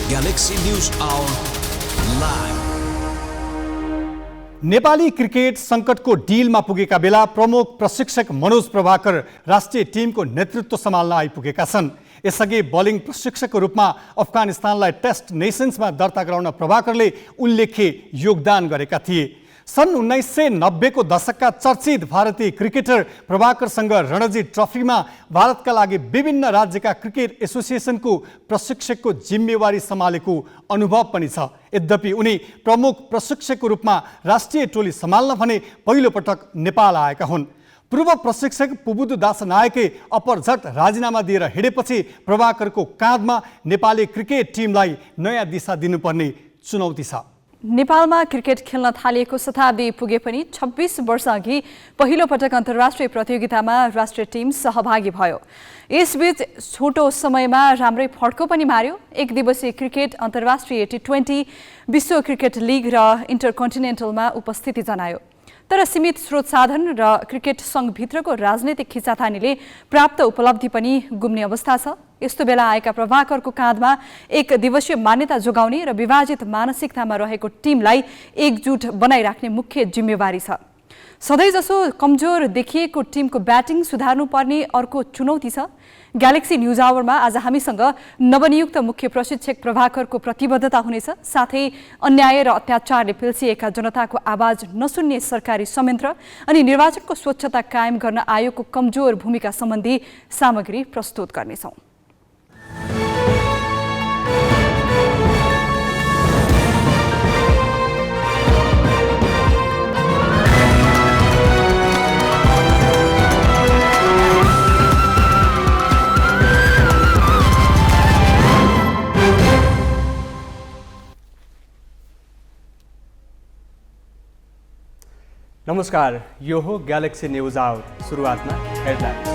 Galaxy News Hour Live। Nepali cricket संकटको डिलमा पुगेका बेला प्रमुख प्रशिक्षक मनोज प्रभाकर राष्ट्रिय टिमको नेतृत्व सम्हाल्न आइपुगेका छन्। यसअघि बलिङ प्रशिक्षकको रूपमा अफगानिस्तानलाई टेस्ट नेसन्समा दर्ता गराउन प्रभाकरले उल्लेख्य योगदान गरेका थिए। सन् 1990 को दशकका चर्चित भारतीय क्रिकेटर प्रभाकरसँग रणजी ट्रफीमा भारतका लागि विभिन्न राज्यका क्रिकेट एसोसिएसनको प्रशिक्षकको जिम्मेवारी सम्हालेको अनुभव पनि छ। यद्यपि उनी प्रमुख प्रशिक्षकको रूपमा राष्ट्रिय टोली सम्हाल्न भने पहिलो पटक नेपाल आएका हुन्। पूर्व प्रशिक्षक पुबुदु दासनायके अपरझट राजीनामा दिएर हिँडेपछि प्रभाकरको काँधमा नेपाली क्रिकेट टिमलाई नयाँ दिशा दिनुपर्ने चुनौती छ। नेपालमा क्रिकेट खेल्न थालिएको शताब्दी पुगे पनि 26 वर्ष अघि पहिलो पटक अन्तर्राष्ट्रिय प्रतियोगितामा राष्ट्रिय टिम सहभागी भयो। यसबीच छोटो समयमा राम्रै फड्को पनि मार्यो। एक दिवसीय क्रिकेट, अन्तर्राष्ट्रिय T20, विश्व क्रिकेट लिग र इन्टरकन्टिनेन्टलमा उपस्थिति जनायो। तर सीमित स्रोत साधन र क्रिकेट सङ्घभित्रको राजनैतिक खिचातानीले प्राप्त उपलब्धि पनि गुम्ने अवस्था छ। यस्तो बेला आएका प्रभाकरको काँधमा एक दिवसीय मान्यता जोगाउने र विभाजित मानसिकतामा रहेको टिमलाई एकजुट बनाइराख्ने मुख्य जिम्मेवारी छ। सधैँजसो कमजोर देखिएको टिमको ब्याटिङ सुधार्नुपर्ने अर्को चुनौती छ। ग्यालेक्सी न्युज आवरमा आज हामीसँग नवनियुक्त मुख्य प्रशिक्षक प्रभाकरको प्रतिबद्धता हुनेछ, साथै अन्याय र अत्याचारले पिल्सिएका जनताको आवाज नसुन्ने सरकारी संयन्त्र अनि निर्वाचनको स्वच्छता कायम गर्न आयोगको कमजोर भूमिका सम्बन्धी सामग्री प्रस्तुत गर्नेछौँ। नमस्कार, यो हो ग्यालेक्सी न्युज आवर। सुरुवातमा हेडलाइन्स।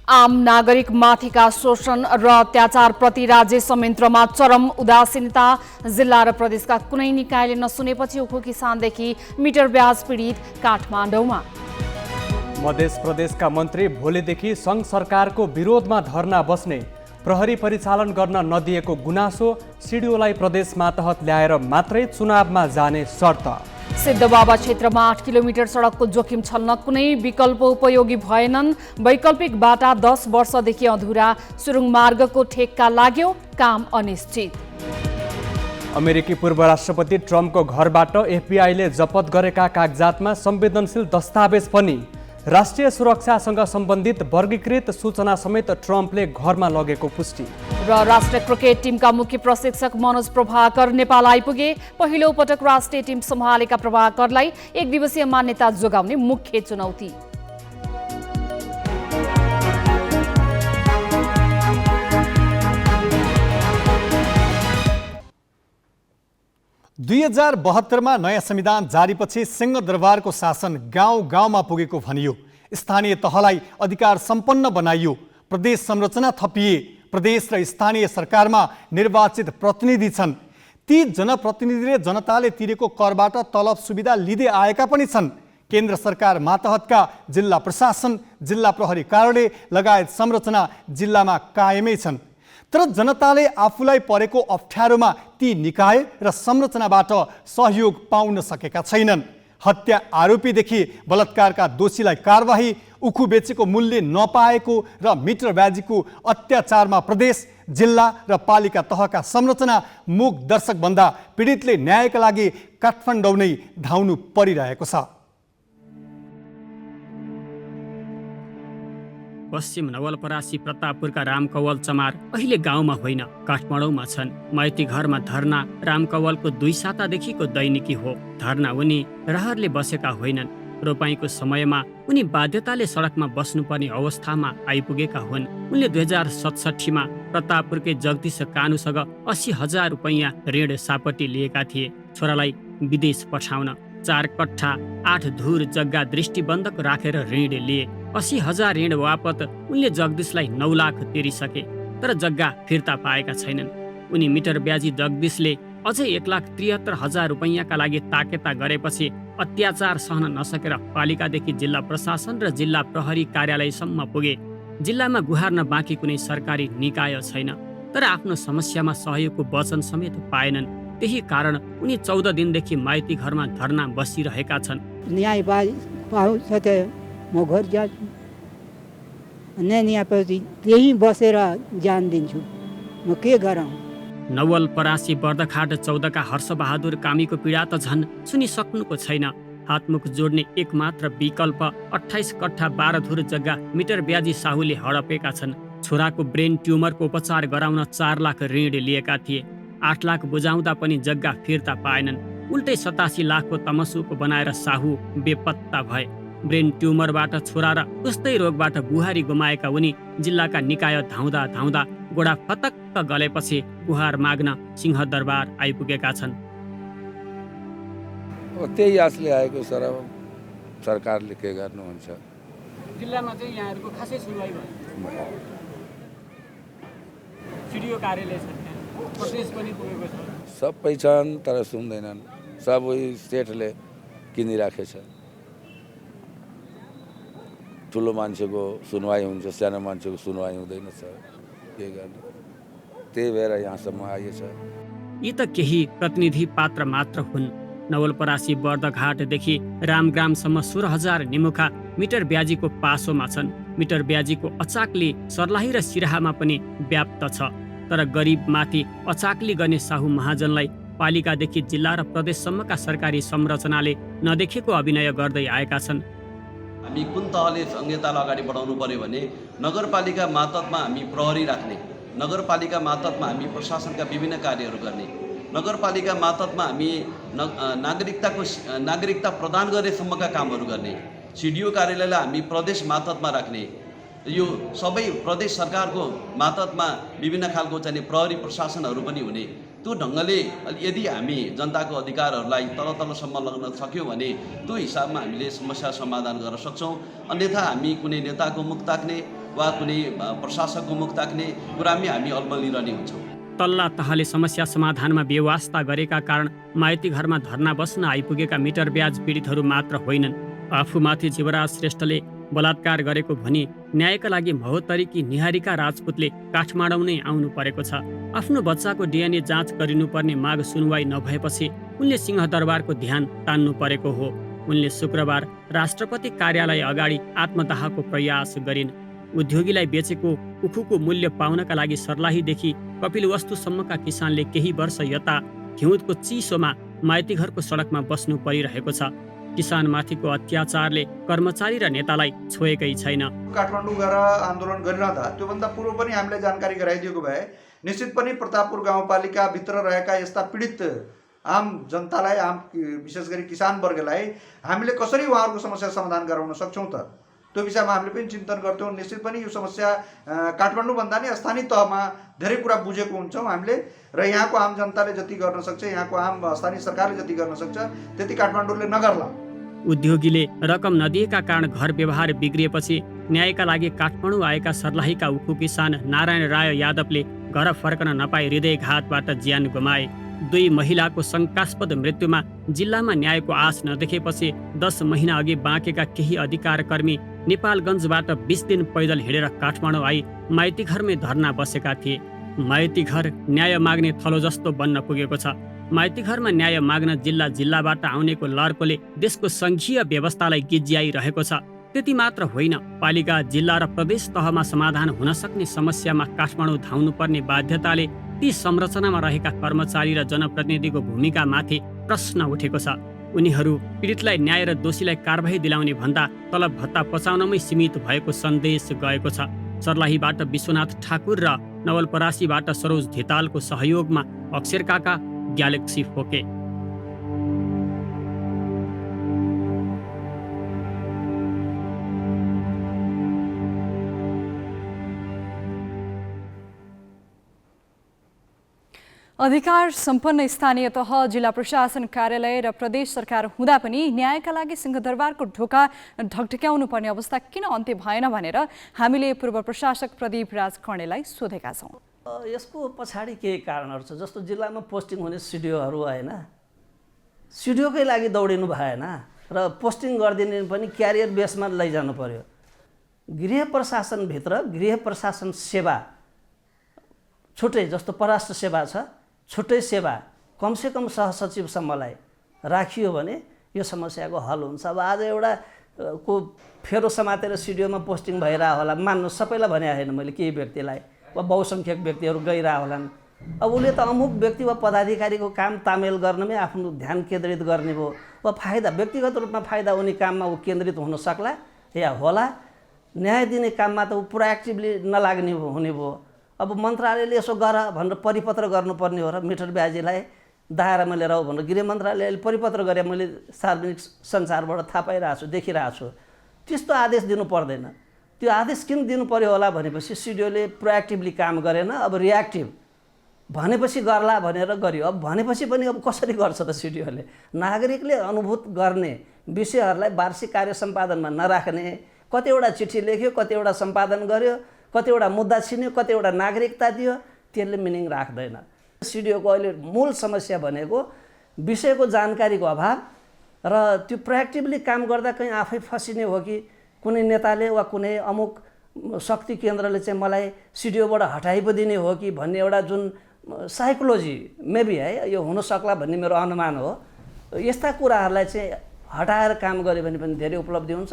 आम नागरिक माथिका शोषण र अत्याचारप्रति राज्य संयन्त्रमा चरम उदासीनता। जिल्ला र प्रदेशका कुनै निकायले नसुनेपछि उखु किसानदेखि मिटर ब्याज पीडित काठमाडौँमा। मध्य प्रदेशका मन्त्री भोलिदेखि सङ्घ सरकारको विरोधमा धरना बस्ने। प्रहरी परिचालन गर्न नदिएको गुनासो, सिडिओलाई प्रदेश मातहत ल्याएर मात्रै चुनावमा जाने शर्त। सिद्धबाबा क्षेत्रमा 8 किलोमिटर सडकको जोखिम छल्न कुनै विकल्प उपयोगी भएनन्। वैकल्पिक बाटा 10 वर्षदेखि अधुरा, सुरुङ मार्गको ठेक्का लाग्यो, काम अनिश्चित। अमेरिकी पूर्व राष्ट्रपति ट्रम्पको घरबाट एफबीआईले जफत गरेका कागजातमा संवेदनशील दस्तावेज पनि। राष्ट्रिय सुरक्षासँग सम्बन्धित वर्गीकृत सूचना समेत ट्रम्पले घरमा लगेको पुष्टि। र राष्ट्रिय क्रिकेट टिमका मुख्य प्रशिक्षक मनोज प्रभाकर नेपाल आइपुगे। पहिलो पटक राष्ट्रिय टिम सम्हालेका प्रभाकरलाई एक दिवसीय मान्यता जोगाउने मुख्य चुनौती। दुई 2072 नयाँ संविधान जारीपछि सिंहदरबारको शासन गाउँ गाउँमा पुगेको भनियो। स्थानीय तहलाई अधिकार सम्पन्न बनाइयो। प्रदेश संरचना थपिए। प्रदेश र स्थानीय सरकारमा निर्वाचित प्रतिनिधि छन्। ती जनप्रतिनिधिले जनताले तिरेको करबाट तलब सुविधा लिँदै आएका पनि छन्। केन्द्र सरकार मातहतका जिल्ला प्रशासन, जिल्ला प्रहरी कार्यालय लगायत संरचना जिल्लामा कायमै छन्। तर जनताले आफूलाई परेको अप्ठ्यारोमा ती निकाय र संरचनाबाट सहयोग पाउन सकेका छैनन्। हत्या आरोपीदेखि बलात्कारका दोषीलाई कारबाही, उखु बेचेको मूल्य नपाएको र मिटर ब्याजीको अत्याचारमा प्रदेश, जिल्ला र पालिका तहका संरचना मूक दर्शकभन्दा पीडितले न्यायका लागि काठमाडौँ नै धाउनु परिरहेको छ। पश्चिम नवलपरासी प्रतापपुरका रामकवल चमार अहिले गाउँमा होइन, काठमाडौँमा छन्। माइती घरमा धरना रामकवलको 2 सातादेखिको दैनिकी हो। धरना उनी रहरले बसेका होइनन्। रोपाईँको समयमा उनी बाध्यताले सडकमा बस्नुपर्ने अवस्थामा आइपुगेका हुन्। उनले 2067 मा प्रतापपुरकै जगदीश कानुसँग 80,000 रुपैयाँ ऋण सापट्टि लिएका थिए छोरालाई विदेश पठाउन। 4 कट्ठा 8 धुर जग्गा दृष्टिबन्धक राखेर ऋण लिए। 80,000 ऋण वापत उनले जगदीशलाई 9 लाख तिरिसके, तर जग्गा फिर्ता पाएका छैनन्। उनी मिटर ब्याजी जगदीशले अझै 1,73,000 रुपैयाँका लागि ताकेता गरेपछि अत्याचार सहन नसकेर पालिकादेखि जिल्ला प्रशासन र जिल्ला प्रहरी कार्यालयसम्म पुगे। जिल्लामा गुहार्न बाँकी कुनै सरकारी निकाय छैन, तर आफ्नो समस्यामा सहयोगको वचन समेत पाएनन्। त्यही कारण उनी 14 दिनदेखि माइती घरमा धरना बसिरहेका छन्। न्याय पाउँछ त म घर जान्छु, न्यायपछि त्यही बसेर जान दिन्छु, म के गरौँ। नवलपरासी बर्दघाट 14 का हर्षबहादुर कामीको पीडा त झन् सुनिसक्नुको छैन। हातमुख जोड्ने एकमात्र विकल्प 28 कट्ठा 12 धुर जग्गा मिटर ब्याजी साहुले हडपेका छन्। छोराको ब्रेन ट्युमरको उपचार गराउन 4 लाख ऋण लिएका थिए। 8 लाख बुझाउँदा पनि जग्गा फिर्ता पाएनन्। उल्टै 87 लाखको तमसुक बनाएर साहु बेपत्ता भए। ब्रेन ट्युमरबाट छोरा र उस्तै रोगबाट बुहारी गुमाएका उनी जिल्लाका निकाय धाउँदा धाउँदा गोडा फतक्क गलेपछि गुहार माग्न सिंहदरबार आइपुगेका छन्। त्यही आशले आएको सर, सरकारले के गर्नुहुन्छ। जिल्लामा चाहिँ यहाँहरूको खासै सुनवाई भयो। सिडिओ कार्यालय छ, प्रदेश पनि पुगेको छ, सबै छन् तर सुन्दैनन्। सबै स्टेटले किनिराखेछ। ठुलो मान्छेको सुनवाई हुन्छ, सानो मान्छेको सुनवाई हुँदैन सर, के गर्ने। त्यही भएर यहाँसम्म आइएछ। यी त केही प्रतिनिधि पात्र मात्र हुन्। नवलपरासी बर्दघाटदेखि रामग्रामसम्म 16,000 निमुखा मिटर ब्याजीको पासोमा छन्। मिटर ब्याजीको अचाकली सर्लाही र सिराहामा पनि व्याप्त छ। तर गरिबमाथि अचाकली गर्ने साहु महाजनलाई पालिकादेखि जिल्ला र प्रदेशसम्मका सरकारी संरचनाले नदेखेको अभिनय गर्दै आएका छन्। हामी कुन तहले संहितालाई अगाडि बढाउनु पर्यो भने नगरपालिका मातहतमा हामी प्रहरी राख्ने, नगरपालिका मातहतमा हामी प्रशासनका विभिन्न कार्यहरू गर्ने, नगरपालिका मातहतमा हामी नागरिकता प्रदान गरेसम्मका कामहरू गर्ने, सिडिओ कार्यालयलाई हामी प्रदेश मातहतमा राख्ने, यो सबै प्रदेश सरकारको मातहतमा विभिन्न खालको चाहिँ प्रहरी प्रशासनहरू पनि हुने। त्यो ढङ्गले यदि हामी जनताको अधिकारहरूलाई तलसम्म लग्न सक्यौँ भने त्यो हिसाबमा हामीले समस्या समाधान गर्न सक्छौँ। अन्यथा हामी कुनै नेताको मुख ताक्ने वा कुनै प्रशासकको मुख ताक्ने कुरामै हामी अल्मलिरहने हुन्छौँ। तल्ला तहले समस्या समाधानमा बेवास्ता गरेका कारण माइती घरमा धरना बस्न आइपुगेका मिटर ब्याज पीडितहरू मात्र होइनन्। आफूमाथि जीवराज श्रेष्ठले बलात्कार गरेको भनी न्यायका लागि महोत्तरीकी निहारिका राजपुतले काठमाडौँ नै आउनु परेको छ। आफ्नो बच्चाको डिएनए जाँच गरिनुपर्ने माग सुनवाई नभएपछि उनले सिंहदरबारको ध्यान तान्नु परेको हो। उनले शुक्रबार राष्ट्रपति कार्यालय अगाडि आत्मदाहको प्रयास गरिन्। उद्योगीलाई बेचेको उखुको मूल्य पाउनका लागि सर्लाहीदेखि कपिलवस्तुसम्मका किसानले केही वर्ष यता हिउँदको चिसोमा माइतीघरको सडकमा बस्नु परिरहेको छ। किसानमाथिको अत्याचारले कर्मचारी र नेतालाई छोएकै छैन। काठमाडौँ गएर आन्दोलन गरिरहँदा त्योभन्दा पूर्व पनि हामीले जानकारी गराइदिएको भए निश्चित पनि प्रतापपुर गाउँपालिकाभित्र रहेका यस्ता पीडित आम जनतालाई, आम विशेष गरी किसान वर्गलाई हामीले कसरी उहाँहरूको समस्या समाधान गराउन सक्छौँ त, त्यो विषयमा हामीले पनि चिन्तन गर्थ्यौँ। निश्चित पनि यो समस्या काठमाडौँभन्दा नि स्थानीय तहमा धेरै कुरा बुझेको हुन्छौँ हामीले, र यहाँको आम जनताले जति गर्न सक्छ, यहाँको आम स्थानीय सरकारले जति गर्न सक्छ त्यति काठमाडौँले नगर्ला। उद्योगीले रकम नदिएका कारण घर व्यवहार बिग्रिएपछि न्यायका लागि काठमाडौँ आएका सर्लाहीका उखु किसान नारायण राय यादवले घर फर्कन नपाई हृदयघातबाट ज्यान गुमाए। 2 महिलाको शङ्कास्पद मृत्युमा जिल्लामा न्यायको आश नदेखेपछि 10 महिना अघि बाँकेका केही अधिकारकर्मी नेपालगञ्जबाट 20 दिन पैदल हिँडेर काठमाडौँ आई माइतीघरमै धरना बसेका थिए। माइतीघर न्याय माग्ने थलो जस्तो बन्न पुगेको छ। माइतीघरमा न्याय माग्न जिल्लाबाट आउनेको लर्कोले देशको सङ्घीय व्यवस्थालाई गिज्याइरहेको छ। त्यति मात्र होइन, पालिका, जिल्ला र प्रदेश तहमा समाधान हुन सक्ने समस्यामा काठमाडौँ धाउनुपर्ने बाध्यताले ती संरचनामा रहेका कर्मचारी र जनप्रतिनिधिको भूमिकामाथि प्रश्न उठेको छ। उनीहरू पीडितलाई न्याय र दोषीलाई कारबाही दिलाउने भन्दा तलब भत्ता पचाउनमै सीमित भएको सन्देश गएको छ। सर्लाहीबाट विश्वनाथ ठाकुर र नवलपरासीबाट सरोज धितालको सहयोगमा अक्षर काका, ग्यालेक्सी फोके। अधिकार सम्पन्न स्थानीय तह, जिल्ला प्रशासन कार्यालय र प्रदेश सरकार हुँदा पनि न्यायका लागि सिंहदरबारको ढोका ढकढक्याउनु पर्ने अवस्था किन अन्त्य भएन भनेर हामीले पूर्व प्रशासक प्रदीप राज कर्णेलाई सोधेका छौँ। यसको पछाडि केही कारणहरू छ। जस्तो जिल्लामा पोस्टिङ हुने सिडिओहरू होइन, सिडिओकै लागि दौडिनु भएन र पोस्टिङ गरिदिने पनि क्यारियर बेसमा लैजानु पर्यो। गृह प्रशासनभित्र गृह प्रशासन सेवा छुट्टै, जस्तो परराष्ट्र सेवा छ छुट्टै सेवा, कमसेकम सहसचिवसम्मलाई राखियो भने यो समस्याको हल हुन्छ। अब आज एउटा को फेरो समातेर सिडिओमा पोस्टिङ भइरह होला, मान्नु सबैलाई भने होइन मैले, केही व्यक्तिलाई वा बहुसङ्ख्यक व्यक्तिहरू गइरह होलान्। अब उसले त अमुक व्यक्ति वा पदाधिकारीको काम तामेल गर्नमै आफ्नो ध्यान केन्द्रित गर्ने भयो, वा फाइदा व्यक्तिगत रूपमा फाइदा हुने काममा ऊ केन्द्रित हुन सक्ला या होला, न्याय दिने काममा त ऊ प्रोएक्टिभली नलाग्ने हुने भयो। अब मन्त्रालयले यसो गर भनेर परिपत्र गर्नुपर्ने हो र मिटर ब्याजीलाई दायरामा लिएर आऊ भनेर गृह मन्त्रालयले परिपत्र गरे, मैले सार्वजनिक सञ्चारबाट थाहा पाइरहेको छु, देखिरहेको छु। त्यस्तो आदेश दिनु पर्दैन। त्यो आदेश किन दिनु पर्यो होला भनेपछि सिडिओले प्रोएक्टिभली काम गरेन, अब रिएक्टिभ भनेपछि गर्ला भनेर गर्यो। अब भनेपछि पनि अब कसरी गर्छ त सिडिओले? नागरिकले अनुभूत गर्ने विषयहरूलाई वार्षिक कार्य सम्पादनमा नराख्ने, कतिवटा चिठी लेख्यो, कतिवटा सम्पादन गर्यो, कतिवटा मुद्दा छिन्यो, कतिवटा नागरिकता दियो, त्यसले मिनिङ राख्दैन। सिडिओको अहिले मूल समस्या भनेको विषयको जानकारीको अभाव र त्यो प्रोएक्टिभली काम गर्दा कहीँ आफै फसिने हो कि कुनै नेताले वा कुनै अमुक शक्ति केन्द्रले चाहिँ मलाई सिडिओबाट हटाइ पो दिने हो कि भन्ने एउटा जुन साइकोलोजी मेबी है, यो हुनसक्ला भन्ने मेरो अनुमान हो। यस्ता कुराहरूलाई चाहिँ हटाएर काम गऱ्यो भने पनि धेरै उपलब्धि हुन्छ।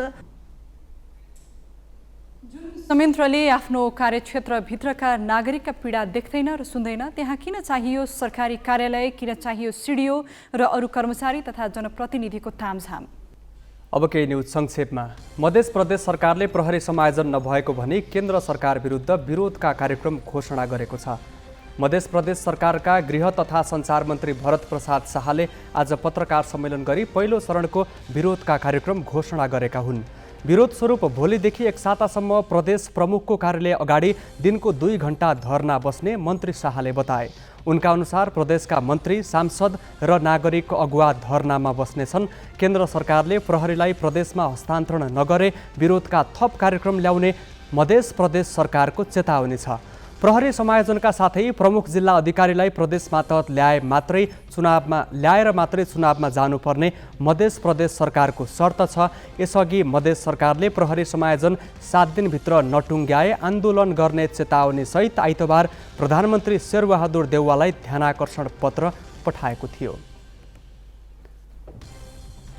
संयन्त्रले आफ्नो कार्यक्षेत्रभित्रका नागरिकका पीडा देख्दैन र सुन्दैन, त्यहाँ किन चाहियो सरकारी कार्यालय, किन चाहियो सिडिओ र अरू कर्मचारी तथा जनप्रतिनिधिको तामझाम? अब केही न्युज संक्षेपमा। मध्य प्रदेश सरकारले प्रहरी समायोजन नभएको भनी केन्द्र सरकार विरुद्ध विरोधका कार्यक्रम घोषणा गरेको छ। मध्य प्रदेश सरकारका गृह तथा सञ्चार मन्त्री भरत प्रसाद शाहले आज पत्रकार सम्मेलन गरी पहिलो चरणको विरोधका कार्यक्रम घोषणा गरेका हुन्। विरोध स्वरूप भोलिदेखि 1 सातासम्म प्रदेश प्रमुखको कार्यालय अगाडि दिनको 2 घण्टा धरना बस्ने मन्त्री शाहले बताए। उनका अनुसार प्रदेशका मन्त्री, सांसद र नागरिक अगुवा धरनामा बस्नेछन्। केन्द्र सरकारले प्रहरीलाई प्रदेशमा हस्तान्तरण नगरे विरोधका थप कार्यक्रम ल्याउने मध्य प्रदेश सरकारको चेतावनी छ। प्रहरी समायोजनका साथै प्रमुख जिल्ला अधिकारीलाई प्रदेश मातहत ल्याएर मात्रै चुनावमा जानुपर्ने मध्य प्रदेश सरकारको शर्त छ। यसअघि मध्य सरकारले प्रहरी समायोजन 7 दिनभित्र नटुङ्ग्याए आन्दोलन गर्ने चेतावनी सहित आइतबार प्रधानमन्त्री शेरबहादुर देउवालाई ध्यानाकर्षण पत्र पठाएको थियो।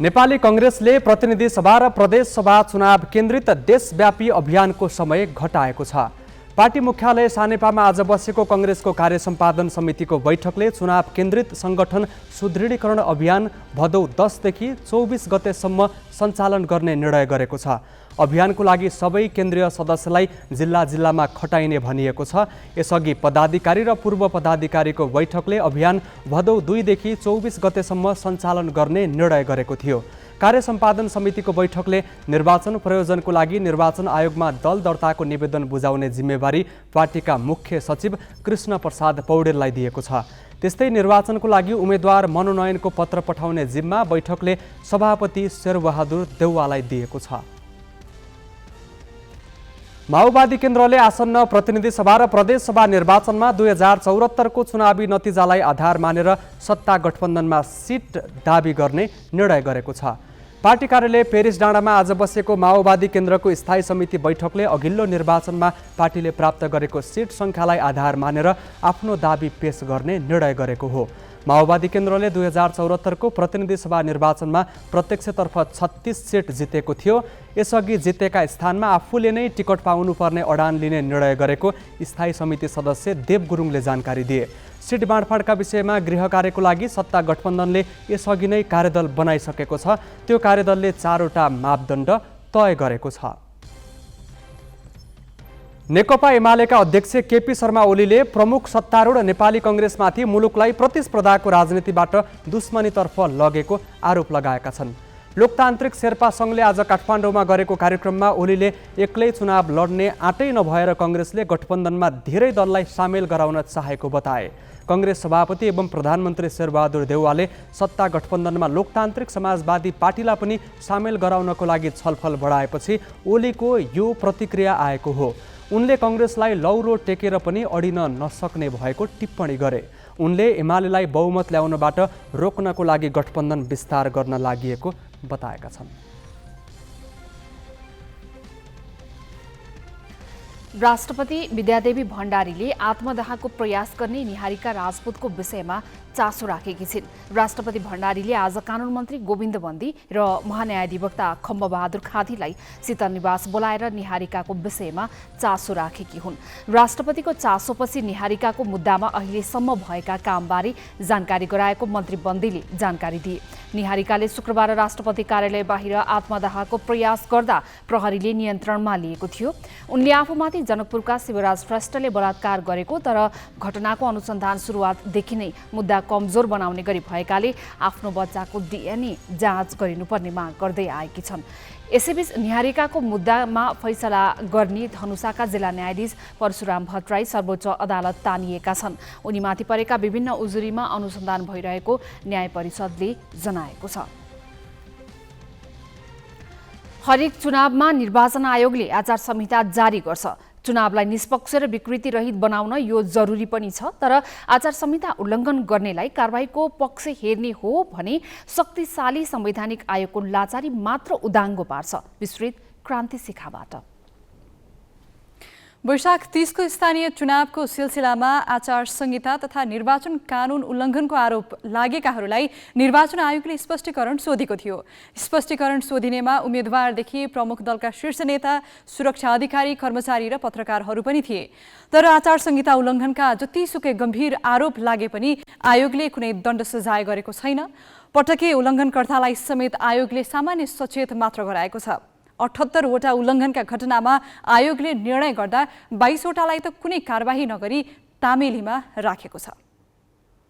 नेपाली कांग्रेसले प्रतिनिधि सभा र प्रदेश सभा चुनाव केन्द्रित देशव्यापी अभियानको समय घटाएको छ। पार्टी मुख्यालय सानेपामा आज बसेको कांग्रेसको कार्य सम्पादन समितिको बैठकले चुनाव केन्द्रित संगठन सुदृढीकरण अभियान भदौ 10 देखि 24 गतेसम्म सञ्चालन गर्ने निर्णय गरेको छ। अभियानको लागि सबै केन्द्रीय सदस्यलाई जिल्लामा खटाइने भनिएको छ। यसअघि पदाधिकारी र पूर्व पदाधिकारीको बैठकले अभियान भदौ 2 देखि 24 गतेसम्म सञ्चालन गर्ने निर्णय गरेको थियो। कार्य सम्पादन समितिको बैठकले निर्वाचन प्रयोजनको लागि निर्वाचन आयोगमा दल दर्ताको निवेदन बुझाउने जिम्मेवारी पार्टीका मुख्य सचिव कृष्ण प्रसाद पौडेललाई दिएको छ। त्यस्तै निर्वाचनको लागि उम्मेद्वार मनोनयनको पत्र पठाउने जिम्मा बैठकले सभापति शेरबहादुर देउवालाई दिएको छ। माओवादी केन्द्रले आसन्न प्रतिनिधि सभा र प्रदेश सभा निर्वाचनमा 2074 को चुनावी नतिजालाई आधार मानेर सत्ता गठबन्धनमा सिट दाबी गर्ने निर्णय गरेको छ। पार्टी कार्यालय पेरिस डाँडामा आज बसेको माओवादी केन्द्रको स्थायी समिति बैठकले अघिल्लो निर्वाचनमा पार्टीले प्राप्त गरेको सिट सङ्ख्यालाई आधार मानेर आफ्नो दाबी पेश गर्ने निर्णय गरेको हो। माओवादी केन्द्रले 2074 को प्रतिनिधि सभा निर्वाचनमा प्रत्यक्षतर्फ 36 सिट जितेको थियो। यसअघि जितेका स्थानमा आफूले नै टिकट पाउनुपर्ने अडान लिने निर्णय गरेको स्थायी समिति सदस्य देव गुरुङले जानकारी दिए। सिट बाँडफाँडका विषयमा गृह कार्यको लागि सत्ता गठबन्धनले यसअघि नै कार्यदल बनाइसकेको छ। त्यो कार्यदलले 4वटा मापदण्ड तय गरेको छ। नेकपा एमालेका अध्यक्ष केपी शर्मा ओलीले प्रमुख सत्तारूढ नेपाली कांग्रेसमाथि मुलुकलाई प्रतिस्पर्धाको राजनीतिबाट दुश्मनीतर्फ लगेको आरोप लगाएका छन्। लोकतान्त्रिक शेर्पा सङ्घले आज काठमाडौँमा गरेको कार्यक्रममा ओलीले एक्लै चुनाव लड्ने आँटै नभएर कांग्रेसले गठबन्धनमा धेरै दललाई सामेल गराउन चाहेको बताए। कांग्रेस सभापति एवं प्रधानमन्त्री शेरबहादुर देउवाले सत्ता गठबन्धनमा लोकतान्त्रिक समाजवादी पार्टीलाई पनि सामेल गराउनको लागि छलफल बढाएपछि ओलीको यो प्रतिक्रिया आएको हो। उनले कङ्ग्रेसलाई लौरो टेकेर पनि अडिन नसक्ने भएको टिप्पणी गरे। उनले एमालेलाई बहुमत ल्याउनबाट रोक्नको लागि गठबन्धन विस्तार गर्न लागि बताएका छन्। राष्ट्रपति विद्यादेवी भण्डारीले आत्मदाहको प्रयास गर्ने निहारिका राजपूतको विषयमा चासो राखेकी छिन्। राष्ट्रपति भण्डारीले आज कानुन मन्त्री गोविन्द बन्दी र महान्यायाधिवक्ता खम्बबहादुर खाँतीलाई शीतल निवास बोलाएर निहारिकाको विषयमा चासो राखेकी हुन्। राष्ट्रपतिको चासोपछि निहारिकाको मुद्दामा अहिलेसम्म भएका कामबारे जानकारी गराएको मन्त्री बन्दीले जानकारी दिए। निहारिकाले शुक्रबार राष्ट्रपति कार्यालय बाहिर आत्मदाहको प्रयास गर्दा प्रहरीले नियन्त्रणमा लिएको थियो। उनले आफूमाथि जनकपुरका शिवराज श्रेष्ठले बलात्कार गरेको तर घटनाको अनुसन्धान सुरुवातदेखि नै मुद्दा कमजोर बनाउने गरी भएकाले आफ्नो बच्चाको DNA जाँच गरिनुपर्ने माग गर्दै आएकी छन्। यसैबीच निहारिकाको मुद्दामा फैसला गर्ने धनुषाका जिल्ला न्यायाधीश परशुराम भट्टराई सर्वोच्च अदालत तानिएका छन्। उनीमाथि परेका विभिन्न उजुरीमा अनुसन्धान भइरहेको न्याय परिषदले जनाएको छ। हरेक चुनावमा निर्वाचन आयोगले आचार संहिता जारी गर्छ। चुनावलाई निष्पक्ष र विकृति रहित बनाउन यो जरुरी पनि छ, तर आचार संहिता उल्लङ्घन गर्नेलाई कारबाहीको पक्ष हेर्ने हो भने शक्तिशाली संवैधानिक आयोगको लाचारी मात्र उदाङ्गो पार्छ। विस्तृत क्रान्ति शिखाबाट। वैशाख 30 को स्थानीय चुनावको सिलसिलामा आचार संहिता तथा निर्वाचन कानून उल्लङ्घनको आरोप लागेकाहरूलाई निर्वाचन आयोगले स्पष्टीकरण सोधेको थियो। स्पष्टीकरण सोधिनेमा उम्मेदवारदेखि प्रमुख दलका शीर्ष नेता, सुरक्षा अधिकारी, कर्मचारी र पत्रकारहरू पनि थिए। तर आचार संहिता उल्लङ्घनका जतिसुकै गम्भीर आरोप लागे पनि आयोगले कुनै दण्ड सजाय गरेको छैन। पटके उल्लङ्घनकर्तालाई समेत आयोगले सामान्य सचेत मात्र गराएको छ। 78 वटा उल्लङ्घनका घटनामा आयोगले निर्णय गर्दा 22 वटालाई त कुनै कारबाही नगरी तामेलीमा राखेको छ।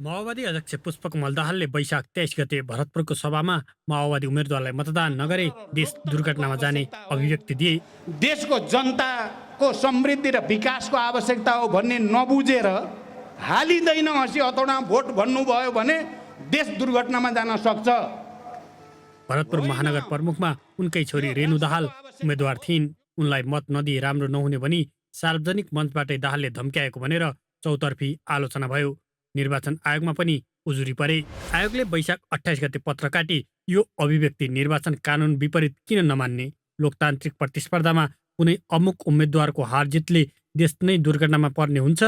माओवादी अध्यक्ष पुष्पकमल दाहालले वैशाख 23 गते भरतपुरको सभामा माओवादी उम्मेदवारलाई मतदान नगरे देश दुर्घटनामा जाने अभिव्यक्ति दिए। देशको जनताको समृद्धि र विकासको आवश्यकता हो भन्ने नबुझेर हालिँदैन हँसी हतौडा भोट भन्नुभयो भने देश दुर्घटनामा जान सक्छ। भरतपुर महानगर प्रमुखमा उनकै छोरी रेणु दाहाल उम्मेदवार थिइन्। उनलाई मत नदिए राम्रो नहुने भनी सार्वजनिक मञ्चबाटै दाहालले धम्क्याएको भनेर चौतर्फी आलोचना भयो। निर्वाचन आयोगमा पनि उजुरी परे। आयोगले वैशाख 28 गते पत्र काटी यो अभिव्यक्ति निर्वाचन कानुन विपरीत किन नमान्ने, लोकतान्त्रिक प्रतिस्पर्धामा कुनै अमुक उम्मेदवारको हार जितले देश नै दुर्घटनामा पर्ने हुन्छ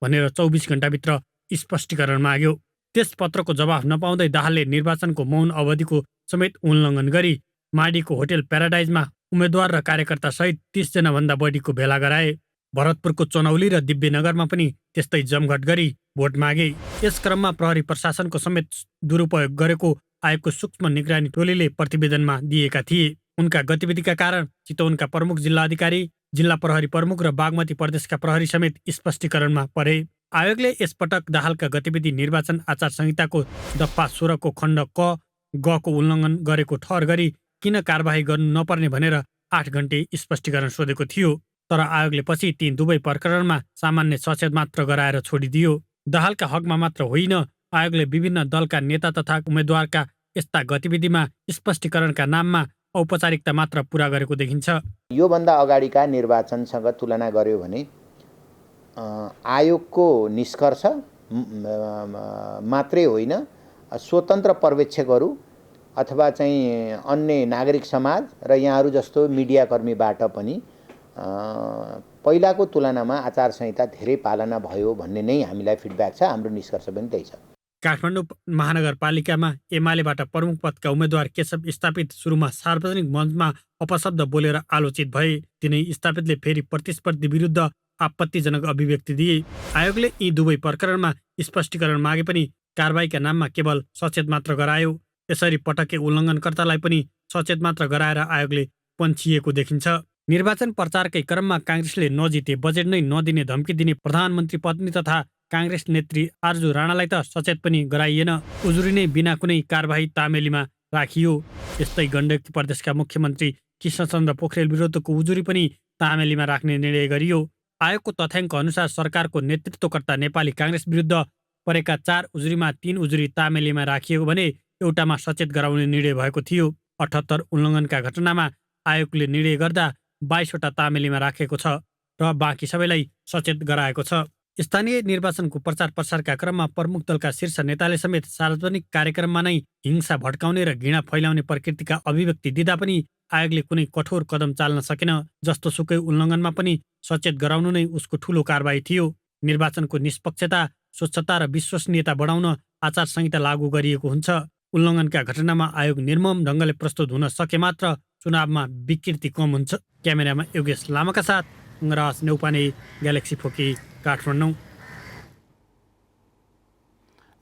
भनेर 24 घण्टाभित्र स्पष्टीकरण माग्यो। त्यस पत्रको जवाफ नपाउँदै दाहालले निर्वाचनको मौन अवधिको समेत उल्लङ्घन गरी माडीको होटल प्याराडाइजमा उम्मेदवार र कार्यकर्ता सहित 30 जना भन्दा बढीको भेला गराए। भरतपुरको चनौली र दिव्यनगरमा पनि त्यस्तै जमघट गरी भोट मागे। यस क्रममा प्रहरी प्रशासनको समेत दुरुपयोग गरेको आयोगको सूक्ष्म निगरानी टोलीले प्रतिवेदनमा दिएका थिए। उनका गतिविधिका कारण चितवनका प्रमुख जिल्लाधिकारी, जिल्ला प्रहरी प्रमुख र बागमती प्रदेशका प्रहरी समेत स्पष्टीकरणमा परे। आयोगले यसपटक दाहालका गतिविधि निर्वाचन आचार संहिताको दफा 16 को खण्ड क ग को उल्लङ्घन गरेको ठहर गरी किन कारबाही गर्नु नपर्ने भनेर 8 घण्टे स्पष्टीकरण सोधेको थियो। तर आयोगले पछि ती दुवै प्रकरणमा सामान्य सचेत मात्र गराएर छोडिदियो। दाहालका हकमा मात्र होइन, आयोगले विभिन्न दलका नेता तथा उम्मेदवारका यस्ता गतिविधिमा स्पष्टीकरणका नाममा औपचारिकता मात्र पूरा गरेको देखिन्छ। योभन्दा अगाडिका निर्वाचनसँग तुलना गर्यो भने आयोगको निष्कर्ष मात्रै होइन, स्वतन्त्र पर्यवेक्षकहरू अथवा चाहिँ अन्य नागरिक समाज र यहाँहरू जस्तो मिडियाकर्मीबाट पनि पहिलाको तुलनामा आचार संहिता धेरै पालना भयो भन्ने नै हामीलाई फिडब्याक छ। हाम्रो निष्कर्ष पनि त्यही छ। काठमाडौँ महानगरपालिकामा एमालेबाट प्रमुख पदका उम्मेद्वार केशव स्थापित सुरुमा सार्वजनिक मञ्चमा अपशब्द बोलेर आलोचित भए। तिनै स्थापितले फेरि प्रतिस्पर्धी विरुद्ध आपत्तिजनक अभिव्यक्ति दिए। आयोगले यी दुवै प्रकरणमा स्पष्टीकरण मागे पनि कारबाहीका नाममा केवल सचेत मात्र गरायो। यसरी पटके उल्लङ्घनकर्तालाई पनि सचेत मात्र गराएर आयोगले पन्छिएको देखिन्छ। निर्वाचन प्रचारकै क्रममा काङ्ग्रेसले नजिते बजेट नै नदिने धम्की दिने प्रधानमन्त्री पत्नी तथा काङ्ग्रेस नेत्री आरजु राणालाई त सचेत पनि गराइएन। उजुरी नै बिना कुनै कारबाही तामेलीमा राखियो। यस्तै गण्डकी प्रदेशका मुख्यमन्त्री कृष्णचन्द्र पोखरेल विरुद्धको उजुरी पनि तामेलीमा राख्ने निर्णय गरियो। आयोगको तथ्याङ्क अनुसार सरकारको नेतृत्वकर्ता नेपाली काङ्ग्रेस विरुद्ध परेका 4 उजुरीमा 3 उजुरी तामेलीमा राखिएको भने एउटामा सचेत गराउने निर्णय भएको थियो। 78 उल्लङ्घनका घटनामा आयोगले निर्णय गर्दा 22 वटा तामेलीमा राखेको छ। र बाँकी सबैलाई सचेत गराएको छ। स्थानीय निर्वाचनको प्रचार प्रसारका क्रममा प्रमुख दलका शीर्ष नेताले समेत सार्वजनिक कार्यक्रममा नै हिंसा भड्काउने र घृणा फैलाउने प्रकृतिका अभिव्यक्ति दिँदा पनि आयोगले कुनै कठोर कदम चाल्न सकेन। जस्तो सुकै उल्लङ्घनमा पनि सचेत गराउनु नै उसको ठूलो कारबाही थियो। निर्वाचनको निष्पक्षता, स्वच्छता र विश्वसनीयता बढाउन आचार संहिता लागू गरिएको हुन्छ। उल्लङ्घनका घटनामा आयोग निर्मम ढङ्गले प्रस्तुत हुन सके मात्र चुनावमा विकृति कम हुन्छ। क्यामेरामा योगेश लामाका साथ राज नेउपाने, ग्यालेक्सी फोकी, काठमाडौँ।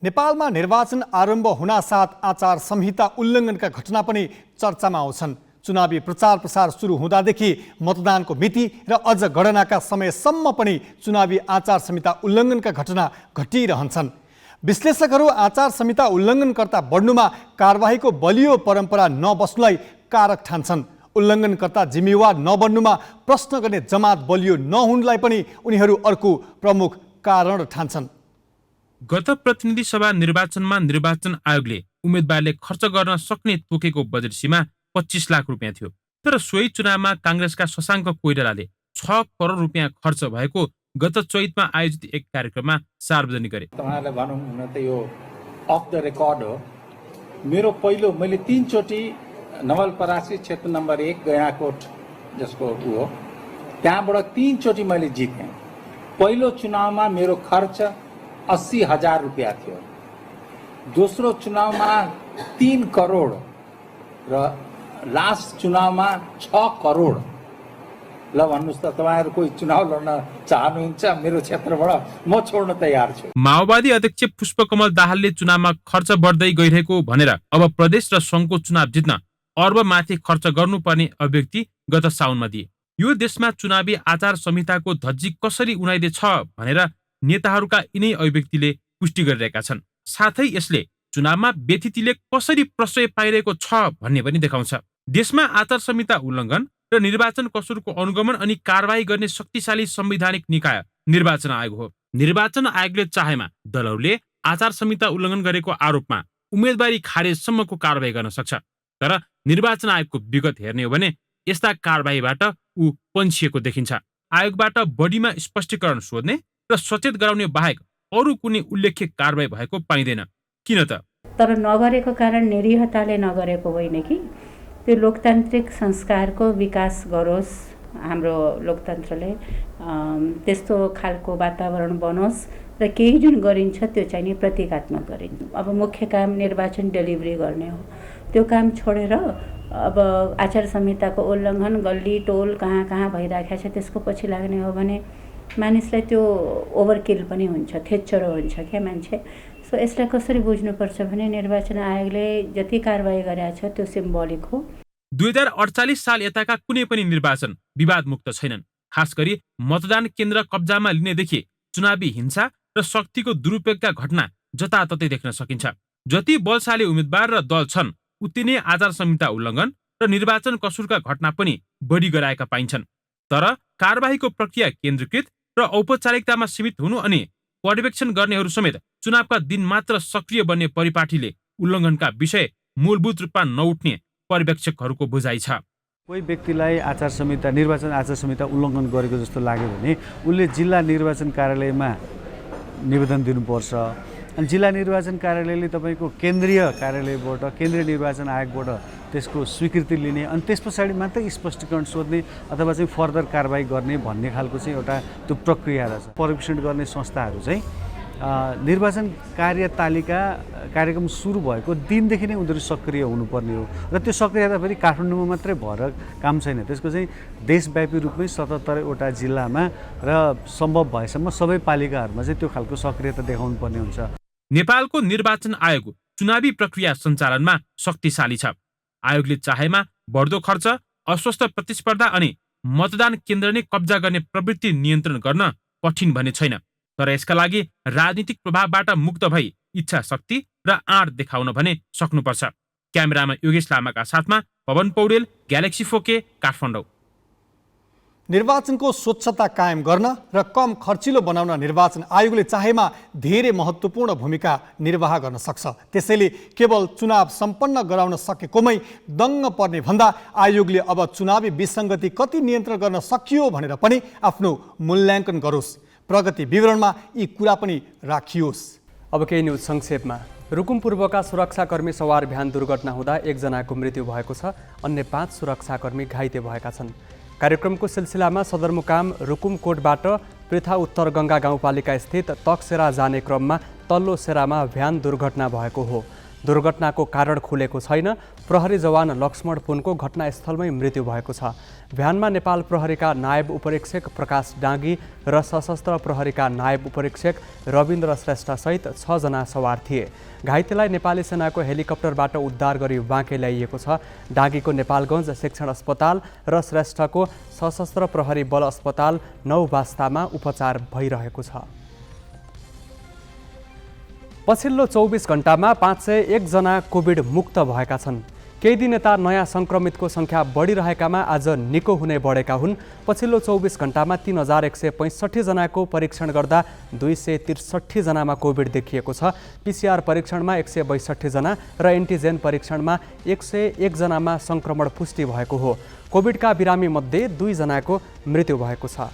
नेपालमा निर्वाचन आरम्भ हुनासाथ आचार संहिता उल्लङ्घनका घटना पनि चर्चामा आउँछन्। चुनावी प्रचार प्रसार सुरु हुँदादेखि मतदानको मिति र अझ गणनाका समयसम्म पनि चुनावी आचार संहिता उल्लङ्घनका घटना घटिरहन्छन्। विश्लेषकहरू आचार संहिता उल्लङ्घनकर्ता बढ्नुमा कारबाहीको बलियो परम्परा नबस्नुलाई कारक ठान्छन्। उल्लङ्घनकर्ता जिम्मेवार नबन्नुमा प्रश्न गर्ने जमात बलियो नहुनुलाई पनि उनीहरू अर्को प्रमुख कारण ठान्छन्। गत प्रतिनिधि सभा निर्वाचनमा निर्वाचन आयोगले उम्मेदवारले खर्च गर्न सक्ने तोकेको बजेट सीमा 25 लाख रुपियाँ थियो। तर सोही चुनावमा काङ्ग्रेसका शशाङ्क कोइरालाले 6 करोड रुपियाँ खर्च भएको गत चैतमा आयोजित एक कार्यक्रममा सार्वजनिक गरे। तपाईहरुलाई भनौं न त यो अफ द रेकर्ड हो। मेरो पहिलो मैले 3 चोटी नवलपरासी क्षेत्र नम्बर 1 गैंडाकोट जसको हो त्यहाँबाट 3 चोटी मैले जितेँ। पहिलो चुनावमा मेरो खर्च 80,000 रुपियाँ थियो। दोस्रो चुनावमा 3 करोड र लास्ट चुनावमा 6 करोड। ल भन्नुस् त तपाईहरु कोही चुनाव लड्न चाहनुहुन्छ मेरो क्षेत्रबाट, म छोड्न तयार छु। माओवादी अध्यक्ष पुष्पकमल दाहालले चुनावमा खर्च बढ्दै गइरहेको भनेर अब प्रदेश र संघको चुनाव जित्न अर्बमाथि खर्च गर्नुपर्ने अभिव्यक्ति गत साउनमा दिए। यो देशमा चुनावी आचार संहिताको धज्जी कसरी उडाइदिएछ भनेर नेताहरूका यिनै अभिव्यक्तिले पुष्टि गरिरहेका छन्। साथै यसले चुनावमा व्यथितिले कसरी प्रश्रय पाइरहेको छ भन्ने पनि देखाउँछ। देशमा आचार संहिता उल्लङ्घन र निर्वाचन कसुरको अनुगमन अनि कारबाही गर्ने शक्तिशाली संवैधानिक निकाय निर्वाचन आयोग हो। निर्वाचन आयोगले चाहेमा दलहरूले आचार संहिता उल्लङ्घन गरेको आरोपमा उम्मेदवारी खारेजसम्मको कारबाही गर्न सक्छ। तर निर्वाचन आयोगको विगत हेर्ने हो भने यस्ता कारबाहीबाट ऊ पन्छिएको देखिन्छ। आयोगबाट बढीमा स्पष्टीकरण सोध्ने र सचेत गराउने बाहेक अरू कुनै उल्लेख्य कारबाही भएको पाइँदैन। किन त? तर नगरेको कारण निरीहताले नगरेको होइन कि त्यो लोकतान्त्रिक संस्कारको विकास गरोस्, हाम्रो लोकतन्त्रले त्यस्तो खालको वातावरण बनोस् र केही जुन गरिन्छ त्यो चाहिँ नि प्रतीकात्मक गरिन्छ। अब मुख्य काम निर्वाचन डेलिभरी गर्ने हो। त्यो काम छोडेर अब आचार संहिताको उल्लङ्घन गल्ली टोल कहाँ कहाँ भइराखेको छ त्यसको पछि लाग्ने हो भने मानिसलाई त्यो ओभरकिल पनि हुन्छ, थेच्चरो हुन्छ क्या मान्छे। सो यसलाई कसरी बुझ्नुपर्छ भने निर्वाचन आयोगले जति कारबाही गरेको छ त्यो सिम्बोलिक हो। 2048 साल यताका कुनै पनि निर्वाचन विवादमुक्त छैनन्। खास गरी मतदान केन्द्र कब्जामा लिनेदेखि चुनावी हिंसा र शक्तिको दुरुपयोगका घटना जताततै देख्न सकिन्छ। जति बलशाली उम्मेदवार र दल छन् उति नै आचार संहिता उल्लङ्घन र निर्वाचन कसुरका घटना पनि बढी गराएका पाइन्छन्। तर कारबाहीको प्रक्रिया केन्द्रीकृत र औपचारिकतामा सीमित हुनु अनि पर्यवेक्षण गर्नेहरू समेत चुनावका दिन मात्र सक्रिय बन्ने परिपाटीले उल्लङ्घनका विषय मूलभूत रूपमा नउठ्ने पर्यवेक्षकहरूको बुझाइ छ। कोही व्यक्तिलाई आचार संहिता निर्वाचन आचार संहिता उल्लङ्घन गरेको जस्तो लाग्यो भने उसले जिल्ला निर्वाचन कार्यालयमा निवेदन दिनुपर्छ। अनि जिल्ला निर्वाचन कार्यालयले तपाईँको केन्द्रीय कार्यालयबाट केन्द्रीय निर्वाचन आयोगबाट त्यसको स्वीकृति लिने अनि त्यस पछाडि मात्रै स्पष्टीकरण सोध्ने अथवा चाहिँ फर्दर कारबाही गर्ने भन्ने खालको चाहिँ एउटा त्यो प्रक्रिया रहेछ। पर्यवेक्षण गर्ने संस्थाहरू चाहिँ निर्वाचन कार्यतालिका कार्यक्रम सुरु भएको दिनदेखि नै उनीहरू सक्रिय हुनुपर्ने हो र त्यो सक्रियता फेरि काठमाडौँमा मात्रै भएर काम छैन। त्यसको चाहिँ देशव्यापी रूपमै 77वटा जिल्लामा र सम्भव भएसम्म सबै पालिकाहरूमा चाहिँ त्यो खालको सक्रियता देखाउनु पर्ने हुन्छ। नेपालको निर्वाचन आयोग चुनावी प्रक्रिया सञ्चालनमा शक्तिशाली छ। आयोगले चाहेमा बढ्दो खर्च, अस्वस्थ प्रतिस्पर्धा अनि मतदान केन्द्र नै कब्जा गर्ने प्रवृत्ति नियन्त्रण गर्न कठिन भने छैन। तर यसका लागि राजनीतिक प्रभावबाट मुक्त भई इच्छा शक्ति र आँट देखाउन भने सक्नुपर्छ। क्यामेरामा योगेश लामाका साथमा पवन पौडेल, ग्यालेक्सी फोके, काठमाडौँ। निर्वाचनको स्वच्छता कायम गर्न र कम खर्चिलो बनाउन निर्वाचन आयोगले चाहेमा धेरै महत्त्वपूर्ण भूमिका निर्वाह गर्न सक्छ। त्यसैले केवल चुनाव सम्पन्न गराउन सकेकोमै दङ्ग पर्ने भन्दा आयोगले अब चुनावी विसङ्गति कति नियन्त्रण गर्न सकियो भनेर पनि आफ्नो मूल्याङ्कन गरोस्। प्रगति विवरणमा यी कुरा पनि राखियोस्। अब केही न्युज संक्षेपमा। रुकुम पूर्वका सुरक्षाकर्मी सवार भ्यान दुर्घटना हुँदा 1 जनाको मृत्यु भएको छ, अन्य 5 सुरक्षाकर्मी घाइते भएका छन्। कार्यक्रमको सिलसिलामा सदरमुकाम रुकुमकोटबाट पृथा उत्तर गङ्गा गाउँपालिका स्थित तकसेरा जाने क्रममा तल्लो सेरामा भ्यान दुर्घटना भएको हो। दुर्घटनाको कारण खुलेको छैन। प्रहरी जवान लक्ष्मण पुनको घटनास्थलमै मृत्यु भएको छ। भ्यानमा नेपाल प्रहरीका नायब उपरीक्षक प्रकाश डाँगी र सशस्त्र प्रहरीका नायब उपरीक्षक रविन्द्र श्रेष्ठसहित 6 जना सवार थिए। घाइतेलाई नेपाली सेनाको हेलिकप्टरबाट उद्धार गरी बाँके ल्याइएको छ। डाँगीको नेपालगञ्ज शिक्षण अस्पताल र श्रेष्ठको सशस्त्र प्रहरी बल अस्पताल 9 वास्तामा उपचार भइरहेको छ। पछिल्लो 24 घण्टामा 501 जना कोभिड मुक्त भएका छन्। केही दिन यता नयाँ सङ्क्रमितको सङ्ख्या बढिरहेकामा आज निको हुने बढेका हुन्। पछिल्लो 24 घण्टामा 3165 जनाको परीक्षण गर्दा 263 जनामा कोभिड देखिएको छ। PCR परीक्षणमा 162 जना र एन्टिजेन परीक्षणमा 101 जनामा सङ्क्रमण पुष्टि भएको हो। कोभिडका बिरामी मध्ये 2 जनाको मृत्यु भएको छ।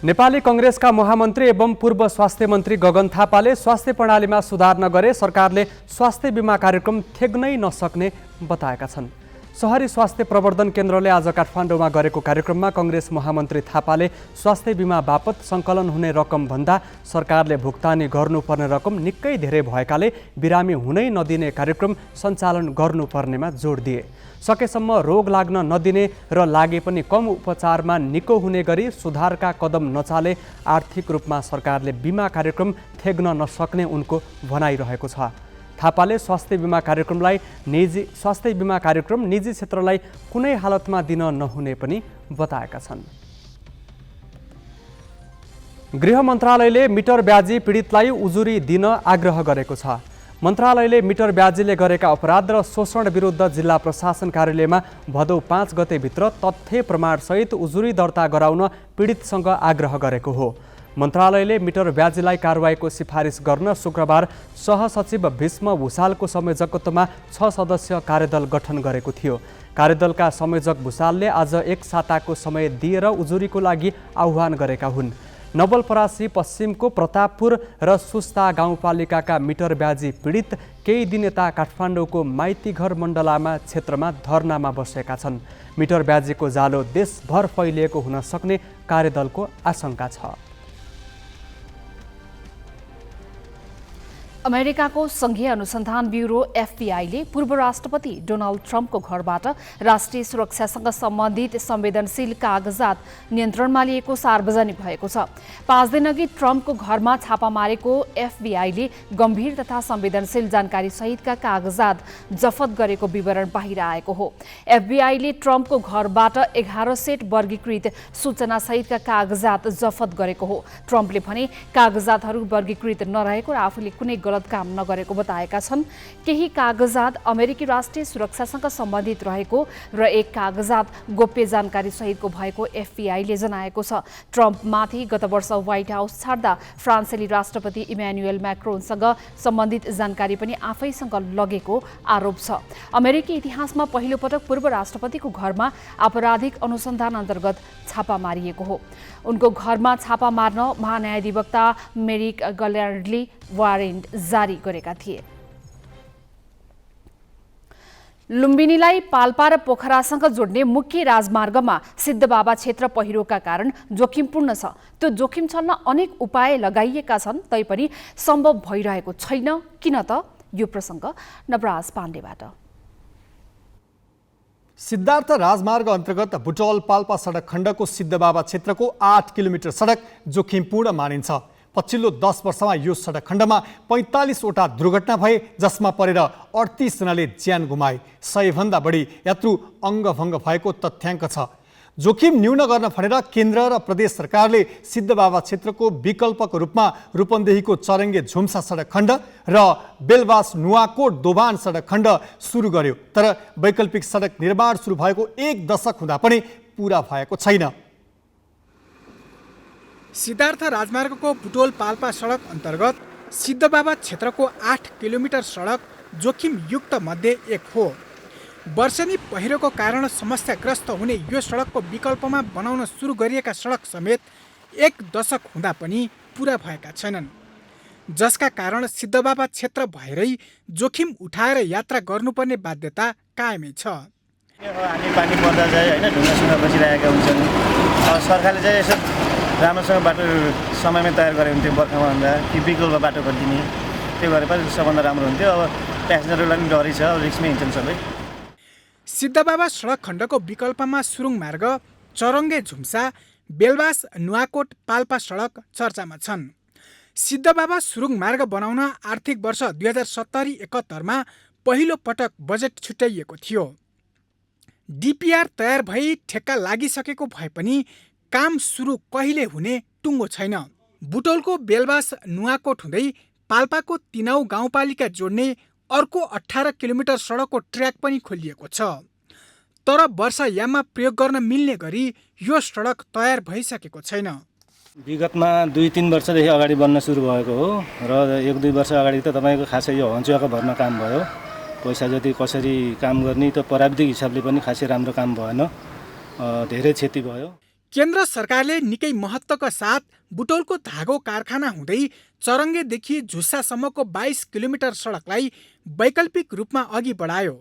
नेपाली कङ्ग्रेसका महामन्त्री एवं पूर्व स्वास्थ्य मन्त्री गगन थापाले स्वास्थ्य प्रणालीमा सुधार नगरे सरकारले स्वास्थ्य बिमा कार्यक्रम थेग्नै नसक्ने बताएका छन्। सहरी स्वास्थ्य प्रवर्धन केन्द्रले आज काठमाडौँमा गरेको कार्यक्रममा कङ्ग्रेस महामन्त्री थापाले स्वास्थ्य बिमा बापत सङ्कलन हुने रकम भन्दा सरकारले भुक्तानी गर्नुपर्ने रकम निकै धेरै भएकाले बिरामी हुनै नदिने कार्यक्रम सञ्चालन गर्नुपर्नेमा जोड दिए। सकेसम्म रोग लाग्न नदिने र लागे पनि कम उपचारमा निको हुने गरी सुधारका कदम नचाले आर्थिक रूपमा सरकारले बिमा कार्यक्रम थेग्न नसक्ने उनको भनाइरहेको छ। थापाले स्वास्थ्य बिमा कार्यक्रम निजी क्षेत्रलाई कुनै हालतमा दिन नहुने पनि बताएका छन्। गृह मन्त्रालयले मिटर ब्याजी पीडितलाई उजुरी दिन आग्रह गरेको छ। मन्त्रालयले मिटर ब्याजीले गरेका अपराध र शोषण विरुद्ध जिल्ला प्रशासन कार्यालयमा भदौ 5 गतेभित्र तथ्य प्रमाणसहित उजुरी दर्ता गराउन पीडितसँग आग्रह गरेको हो। मन्त्रालयले मिटर ब्याजीलाई कारवाहीको सिफारिस गर्न शुक्रबार सहसचिव भीष्म भुषालको संयोजकत्वमा 6 सदस्यीय कार्यदल गठन गरेको थियो। कार्यदलका संयोजक भुषालले आज 1 साताको समय दिएर उजुरीको लागि आह्वान गरेका हुन्। नवलपरासी पश्चिमको प्रतापपुर र सुस्ता गाउँपालिकाका मिटर ब्याजी पीडित केही दिन यता काठमाडौँको माइतीघर मण्डलामा क्षेत्रमा धरनामा बसेका छन्। मिटर ब्याजीको जालो देशभर फैलिएको हुन सक्ने कार्यदलको आशंका छ। अमेरिकाको संघीय अनुसन्धान ब्युरो FBI पूर्व राष्ट्रपति डोनाल्ड ट्रम्पको घरबाट राष्ट्रिय सुरक्षासँग सम्बन्धित संवेदनशील कागजात नियन्त्रणमा लिएको सार्वजनिक भएको छ। 5 दिनअघि ट्रम्पको घरमा छापा मारेको FBI गम्भीर तथा संवेदनशील जानकारी सहितका कागजात जफत गरेको विवरण बाहिर आएको हो। FBI ट्रम्पको घरबाट 11 सेट वर्गीकृत सूचना सहितका कागजात जफत गरेको हो। ट्रम्पले भने कागजातहरू वर्गीकृत नरहेको र आफूले कुनै गलत काम नगरेको बताएका छन्। केही कागजात अमेरिकी राष्ट्रिय सुरक्षासँग सम्बन्धित रहेको र एक कागजात गोप्य जानकारी सहितको भएको FBI जनाएको छ। ट्रम्पमाथि गत वर्ष व्हाइट हाउस छाड्दा फ्रान्सेली राष्ट्रपति इमानुएल म्याक्रोनसँग सम्बन्धित जानकारी पनि आफैसँग लगेको आरोप छ। अमेरिकी इतिहासमा पहिलो पटक पूर्व राष्ट्रपतिको घरमा आपराधिक अनुसन्धान अन्तर्गत छापा मारिएको हो। उनको घरमा छापा मार्न महान्यायाधिवक्ता मेरिक गल्यार्डले वारेन्ट जारी गरेका थिए। लुम्बिनीलाई पाल्पा र पोखरासँग जोड्ने मुख्य राजमार्गमा सिद्धबाबा क्षेत्र पहिरोका कारण जोखिमपूर्ण छ। त्यो जोखिम छल्न अनेक उपाय लगाइएका छन्, तैपनि सम्भव भइरहेको छैन। किन त? यो प्रसङ्ग नवराज पाण्डेबाट। सिद्धार्थ राजमार्ग अन्तर्गत बुटवल पाल्पा सडक खण्डको सिद्धबाबा क्षेत्रको 8 किलोमिटर सडक जोखिमपूर्ण मानिन्छ। पछिल्लो 10 वर्षमा यो सडक खण्डमा 45 वटा दुर्घटना भए, जसमा परेर 38 जनाले ज्यान गुमाए। 100 भन्दा बढी यात्रु अङ्गभङ्ग भएको तथ्याङ्क छ। जोखिम न्यून गर्न भनेर केन्द्र र प्रदेश सरकारले सिद्धबाबा क्षेत्रको विकल्पको रूपमा रूपन्देहीको चरङ्गे झुम्सा सडक खण्ड र बेलबास नुवाकोट दोभान सडक खण्ड सुरु गर्यो। तर वैकल्पिक सडक निर्माण सुरु भएको 1 दशक हुँदा पनि पूरा भएको छैन। सिद्धार्थ राजमार्गको बुटोल पाल्पा सडक अन्तर्गत सिद्धबाबा क्षेत्रको 8 किलोमिटर सडक जोखिमयुक्त मध्ये एक हो। वर्षेनी पहिरोको कारण समस्याग्रस्त हुने यो सडकको विकल्पमा बनाउन सुरु गरिएका सडक समेत 1 दशक हुँदा पनि पुरा भएका छैनन्, जसका कारण सिद्धबाबा क्षेत्र भएरै जोखिम उठाएर यात्रा गर्नुपर्ने बाध्यता कायमै छ। हामी पानी पर्दा चाहिँ होइन ढुङ्गासुङ्गा बसिरहेका हुन्छन्। सरकारले चाहिँ यसो राम्रोसँग बाटो समयमै तयार गरे हुन्थ्यो बर्खामा भन्दा कि विकल्प बाटो गरिदिने, त्यो गरे पनि सबभन्दा राम्रो हुन्थ्यो। अब प्यासेन्जरहरूलाई पनि डरै छ, रिस्कमै हिँड्छन् सबै। सिद्धबाबा सडक खण्डको विकल्पमा सुरुङ मार्ग, चरङ्गे झुम्सा, बेलबास नुवाकोट पाल्पा सडक चर्चामा छन्। सिद्धबाबा सुरुङ मार्ग बनाउन आर्थिक वर्ष 2070-71 पहिलो पटक बजेट छुट्याइएको थियो। डिपिआर तयार भई ठेक्का लागिसकेको भए पनि काम सुरु कहिले हुने टुङ्गो छैन। बुटोलको बेलबास नुवाकोट हुँदै पाल्पाको तिनाउ गाउँपालिका जोड्ने अर्को 18 किलोमिटर सडकको ट्र्याक पनि खोलिएको छ। तर वर्षायाममा प्रयोग गर्न मिल्ने गरी यो सडक तयार भइसकेको छैन। विगतमा 2-3 वर्षदेखि अगाडि बन्न सुरु भएको हो र 1-2 वर्ष अगाडि त तपाईँको खासै यो हन्चुवाको भरमा काम भयो। पैसा जति कसरी काम गर्ने त प्राविधिक हिसाबले पनि खासै राम्रो काम भएन, धेरै क्षति भयो। केन्द्र सरकारले निकै महत्त्वका साथ बुटोलको धागो कारखाना हुँदै चरङ्गेदेखि झुस्सासम्मको 22 किलोमिटर सडकलाई वैकल्पिक रूपमा अघि बढायो।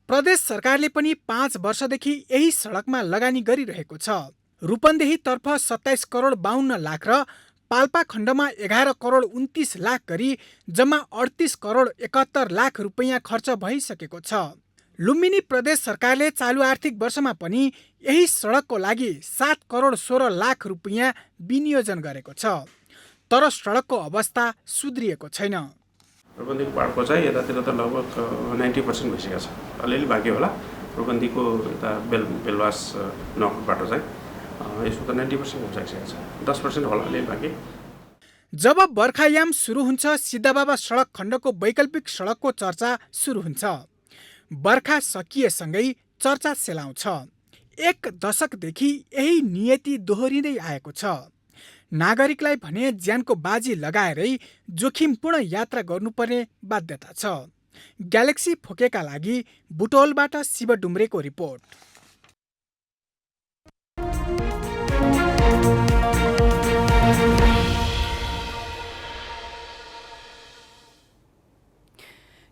प्रदेश सरकारले पनि 5 वर्षदेखि यही सडकमा लगानी गरिरहेको छ। रूपन्देहीतर्फ 27 करोड 52 लाख र पाल्पा खण्डमा 11 करोड 29 लाख गरी जम्मा 38 करोड 71 लाख रुपैयाँ खर्च भइसकेको छ। लुम्बिनी प्रदेश सरकारले चालु आर्थिक वर्षमा पनि यही सडकको लागि 7 करोड 16 लाख रुपैयाँ विनियोजन गरेको छ। तर सडकको अवस्था सुध्रिएको छैन। रूपन्देहीको बाटो चाहिँ यतातिर त लगभग 90% भइसकेको छ, अलिअलि बाँकी होला। रूपन्देहीको यता बेलबास नकुट बाटो चाहिँ यसको त 90% भइसकेको छ, 10% होला अलिअलि बाँकी। जब बर्खायाम सुरु हुन्छ सिद्धबाबा सडक खण्डको वैकल्पिक सडकको चर्चा सुरु हुन्छ। बर्खा सकिएसँगै चर्चा सेलाउँछ। 1 दशकदेखि यही नियति दोहोरिँदै आएको छ। नागरिकलाई भने ज्यानको बाजी लगाएरै जोखिमपूर्ण यात्रा गर्नुपर्ने बाध्यता छ। ग्यालेक्सी फोकेका लागि बुटोलबाट शिव डुम्रेको रिपोर्ट।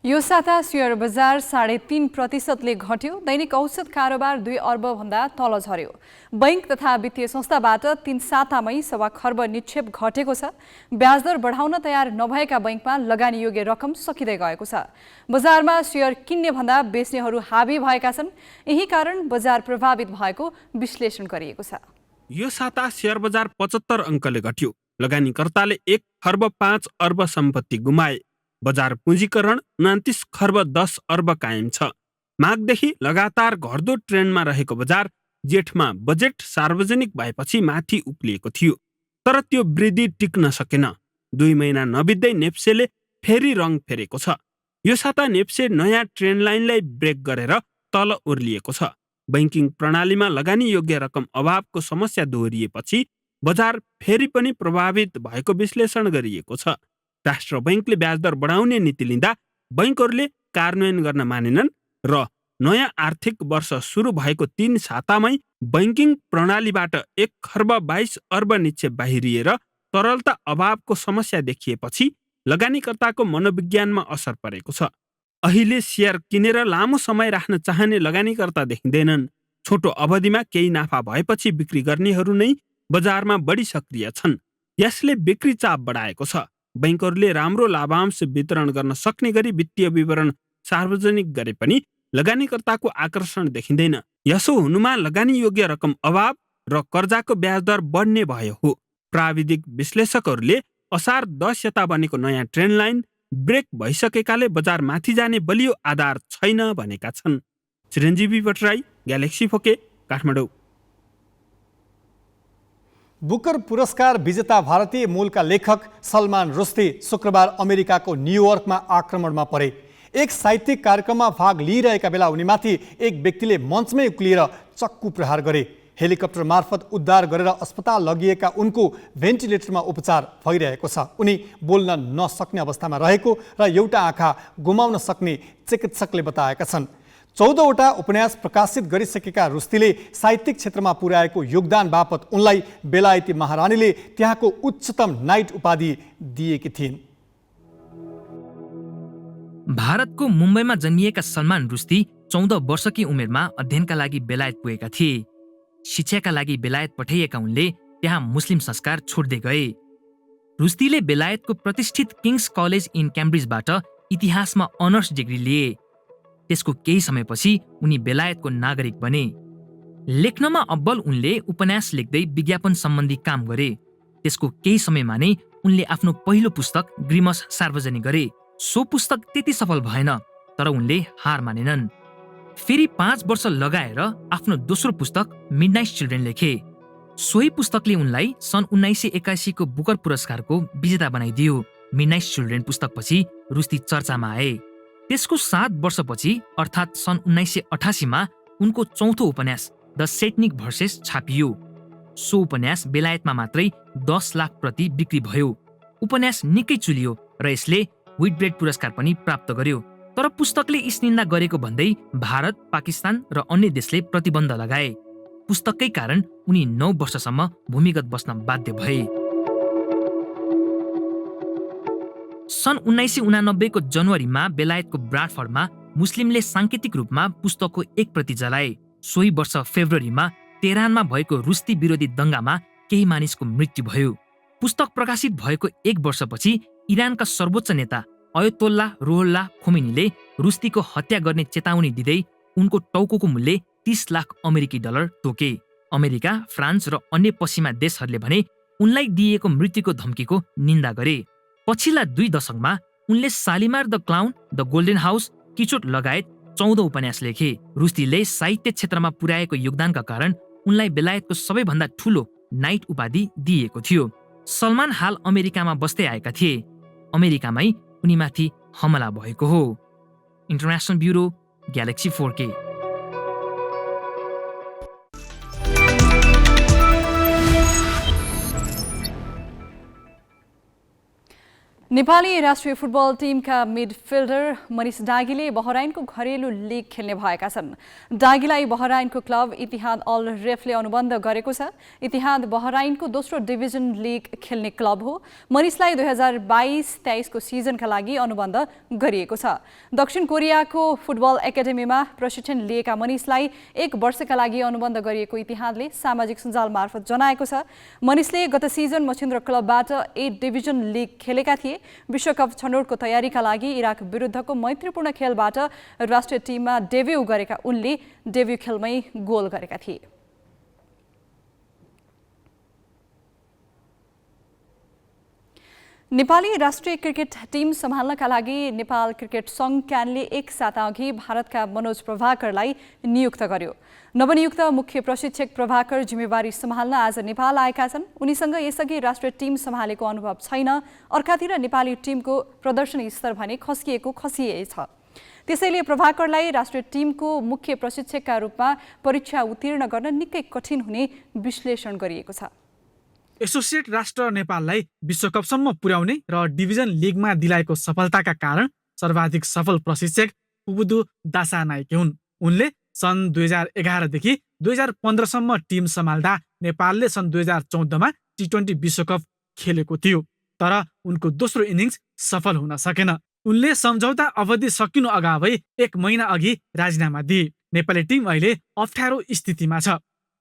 यो साता सेयर बजार 3.5% घट्यो। दैनिक औसत कारोबार 2 अर्बभन्दा तल झर्यो। बैंक तथा वित्तीय संस्थाबाट 3 सातामै 1.25 खर्ब निक्षेप घटेको छ। ब्याजदर बढाउन तयार नभएका बैंकमा लगानी योग्य रकम सकिँदै गएको छ। बजारमा सेयर किन्ने भन्दा बेच्नेहरू हावी भएका छन्। यही कारण बजार प्रभावित भएको विश्लेषण गरिएको छ। यो साता सेयर बजार 75 अङ्कले घट्यो। लगानीकर्ताले 1 खर्ब 5 अर्ब सम्पत्ति गुमाए। बजार पुँजीकरण 29 खर्ब 10 अर्ब कायम छ। माघदेखि लगातार घट्दो ट्रेन्डमा रहेको बजार जेठमा बजेट सार्वजनिक भएपछि माथि उक्लिएको थियो, तर त्यो वृद्धि टिक्न सकेन। 2 महिना नबित्दै नेप्सेले फेरि रङ फेरेको छ। यो साता नेप्से नयाँ ट्रेन्ड लाइनलाई ब्रेक गरेर तल ओर्लिएको छ। बैंकिङ प्रणालीमा लगानी योग्य रकम अभावको समस्या दोहोरिएपछि बजार फेरि पनि प्रभावित भएको विश्लेषण गरिएको छ। राष्ट्र बैंकले ब्याजदर बढाउने नीति लिँदा बैंकहरूले कार्यान्वयन गर्न मानेनन् र नयाँ आर्थिक वर्ष सुरु भएको 3 सातामै बैंकिङ प्रणालीबाट 1 खर्ब 22 अर्ब निक्षेप बाहिरिएर तरलता अभावको समस्या देखिएपछि लगानीकर्ताको मनोविज्ञानमा असर परेको छ। अहिले सेयर किनेर लामो समय राख्न चाहने लगानीकर्ता देखिँदैनन्। छोटो अवधिमा केही नाफा भएपछि बिक्री गर्नेहरू नै बजारमा बढी सक्रिय छन्। यसले बिक्री चाप बढाएको छ। बैंकहरूले राम्रो लाभांश वितरण गर्न सक्ने गरी वित्तीय विवरण सार्वजनिक गरे पनि लगानीकर्ताको आकर्षण देखिँदैन। यसो हुनुमा लगानी योग्य रकम अभाव र कर्जाको ब्याजदर बढ्ने भयो हो। प्राविधिक विश्लेषकहरूले असार 10 यता बनेको नयाँ ट्रेन्ड लाइन ब्रेक भइसकेकाले बजार माथि जाने बलियो आधार छैन भनेका छन्। चिरञ्जीवी भट्टराई, ग्यालेक्सी फोके, काठमाडौँ। बुकर पुरस्कार विजेता भारतीय मूलका लेखक सलमान रुस्दी शुक्रबार अमेरिकाको न्युयोर्कमा आक्रमणमा परे। एक साहित्यिक कार्यक्रममा भाग लिइरहेका बेला उनीमाथि एक व्यक्तिले मञ्चमै उक्लिएर चक्कु प्रहार गरे। हेलिकप्टर मार्फत उद्धार गरेर अस्पताल लगिएका उनको भेन्टिलेटरमा उपचार भइरहेको छ। उनी बोल्न नसक्ने अवस्थामा रहेको र एउटा आँखा गुमाउन सक्ने चिकित्सकले बताएका छन्। 14वटा उपन्यास प्रकाशित गरिसकेका रुस्दीले साहित्यिक क्षेत्रमा पुर्याएको योगदान बापत उनलाई बेलायती महारानीले त्यहाँको उच्चतम नाइट उपाधि दिएकी थिइन्। भारतको मुम्बईमा जन्मिएका सलमान रुस्दी 14 वर्षकी उमेरमा अध्ययनका लागि बेलायत पुगेका थिए। शिक्षाका लागि बेलायत पठाइएका उनले त्यहाँ मुस्लिम संस्कार छोड्दै गए। रुस्दीले बेलायतको प्रतिष्ठित किङ्स कलेज इन क्याम्ब्रिजबाट इतिहासमा अनर्स डिग्री लिए। त्यसको केही समयपछि उनी बेलायतको नागरिक बने। लेख्नमा अब्बल उनले उपन्यास लेख्दै विज्ञापन सम्बन्धी काम गरे। त्यसको केही समयमा नै उनले आफ्नो पहिलो पुस्तक ग्रिमस सार्वजनिक गरे। सो पुस्तक त्यति सफल भएन, तर उनले हार मानेनन्। फेरि 5 वर्ष लगाएर आफ्नो दोस्रो पुस्तक मिडनाइट चिल्ड्रेन लेखे। सोही पुस्तकले उनलाई सन् 1981 को बुकर पुरस्कारको विजेता बनाइदियो। मिडनाइट चिल्ड्रेन पुस्तकपछि रुस्दी चर्चामा आए। त्यसको 7 वर्षपछि अर्थात् सन् 1988 मा उनको चौथो उपन्यास द सेटनिक भर्सेस छापियो। सो उपन्यास बेलायतमा मात्रै 10 लाख प्रति बिक्री भयो। उपन्यास निकै चुलियो र यसले व्हिटब्रेड पुरस्कार पनि प्राप्त गर्यो। तर पुस्तकले ईशनिन्दा गरेको भन्दै भारत, पाकिस्तान र अन्य देशले प्रतिबन्ध लगाए। पुस्तककै कारण उनी 9 वर्षसम्म भूमिगत बस्न बाध्य भए। सन् 1989 को जनवरीमा बेलायतको ब्राडफर्डमा मुस्लिमले सांकेतिक रूपमा पुस्तकको एक प्रति जलाए। सोही वर्ष फेब्रुअरीमा तेहरानमा भएको रुस्दी विरोधी दंगामा केही मानिसको मृत्यु भयो। पुस्तक प्रकाशित भएको 1 वर्षपछि इरानका सर्वोच्च नेता अयतोल्ला रुहुल्लाह खोमेनीले रुस्दीको हत्या गर्ने चेतावनी दिँदै उनको टाउकोको मूल्य 30 लाख अमेरिकी डलर तोके। अमेरिका, फ्रान्स र अन्य पश्चिमा देशहरूले भने उनलाई दिएको मृत्युको धम्कीको निन्दा गरे। पछिल्ला 2 दशकमा उनले Shalimar the clown, the golden house, Quichotte लगायत 14 उपन्यास लेखे। रुस्दीले साहित्य क्षेत्रमा पुर्याएको योगदानका कारण उनलाई बेलायतको सबैभन्दा ठूलो नाइट उपाधि दिएको थियो। सलमान हाल अमेरिकामा बस्दै आएका थिए। अमेरिकामै उनीमाथि हमला भएको हो। International bureau, galaxy 4K। Nepali राष्ट्रिय फुटबल टिमका मिडफिल्डर मनिष डागीले बहराइनको घरेलु लिग खेल्ने भएका छन्। डागीलाई बहराइनको क्लब इतिहाद अल रेफले अनुबन्ध गरेको छ। इतिहाद बहराइनको दोस्रो डिभिजन लिग खेल्ने क्लब हो। मनिषलाई 2022-23 को सिजनका लागि अनुबन्ध गरिएको छ। दक्षिण कोरियाको फुटबल एकाडेमीमा प्रशिक्षण लिएका मनिषलाई 1 वर्षका लागि अनुबन्ध गरिएको इतिहादले सामाजिक सञ्जाल मार्फत जनाएको छ। मनिषले गत सिजन मछिन्द्र क्लबबाट A डिभिजन लिग खेलेका थिए। विश्वकप छनौटको तयारीका लागि इराक विरुद्धको मैत्रीपूर्ण खेलबाट राष्ट्रिय टिममा डेब्यू गरेका उनले डेब्यू खेलमै गोल गरेका थिए। नेपाली राष्ट्रिय क्रिकेट टिम सम्हाल्नका लागि नेपाल क्रिकेट संघ क्यानले 1 साता अघि भारतका मनोज प्रभाकरलाई नियुक्त गर्यो। नवनियुक्त मुख्य प्रशिक्षक प्रभाकर जिम्मेवारी सम्हाल्न आज नेपाल आएका छन्। उनीसँग यसअघि राष्ट्रिय टिम सम्हालेको अनुभव छैन। अर्कातिर नेपाली टिमको प्रदर्शन स्तर भने खसिए छ। त्यसैले प्रभाकरलाई राष्ट्रिय टिमको मुख्य प्रशिक्षकका रूपमा परीक्षा उत्तीर्ण गर्न निकै कठिन हुने विश्लेषण गरिएको छ। एसोसिएट राष्ट्र नेपाललाई विश्वकपसम्म पुर्याउने र डिभिजन लिगमा दिलाएको सफलताका कारण सर्वाधिक सफल प्रशिक्षक पुबुदु दासानायके हुन्। उनले सन् 2011 देखि 2015 सम्म टिम सम्हाल्दा नेपालले सन् 2014 मा T20 विश्वकप खेलेको थियो। तर उनको दोस्रो इनिङ्स सफल हुन सकेन। उनले सम्झौता अवधि सकिनु अगावै 1 महिना अघि राजीनामा दिए। नेपाली टिम अहिले अप्ठ्यारो स्थितिमा छ।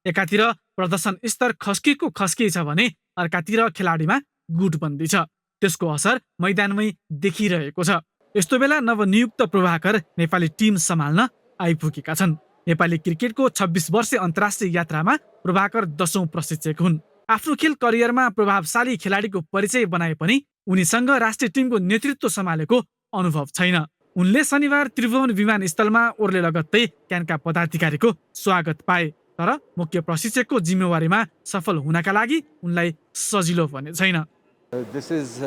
एकातिर प्रदर्शन स्तर खस्किएको छ भने अर्कातिर खेलाडीमा गुटबन्दी छ। त्यसको असर मैदानमै देखिरहेको छ। यस्तो बेला नवनियुक्त प्रभाकर नेपाली टिम सम्हाल्न आइपुगेका छन्। नेपाली क्रिकेटको 26 वर्षीय अन्तर्राष्ट्रिय यात्रामा प्रभाकर 10औं प्रशिक्षक हुन्। आफ्नो खेल करियरमा प्रभावशाली खेलाडीको परिचय बनाए पनि उनीसँग राष्ट्रिय टिमको नेतृत्व सम्हालेको अनुभव छैन। उनले शनिबार त्रिभुवन विमानस्थलमा ओर्ले लगत्तै क्यानका पदाधिकारीको स्वागत पाए। तर मुख्य प्रशिक्षकको जिम्मेवारीमा सफल हुनका लागि उनलाई सजिलो पर्ने छैन। This is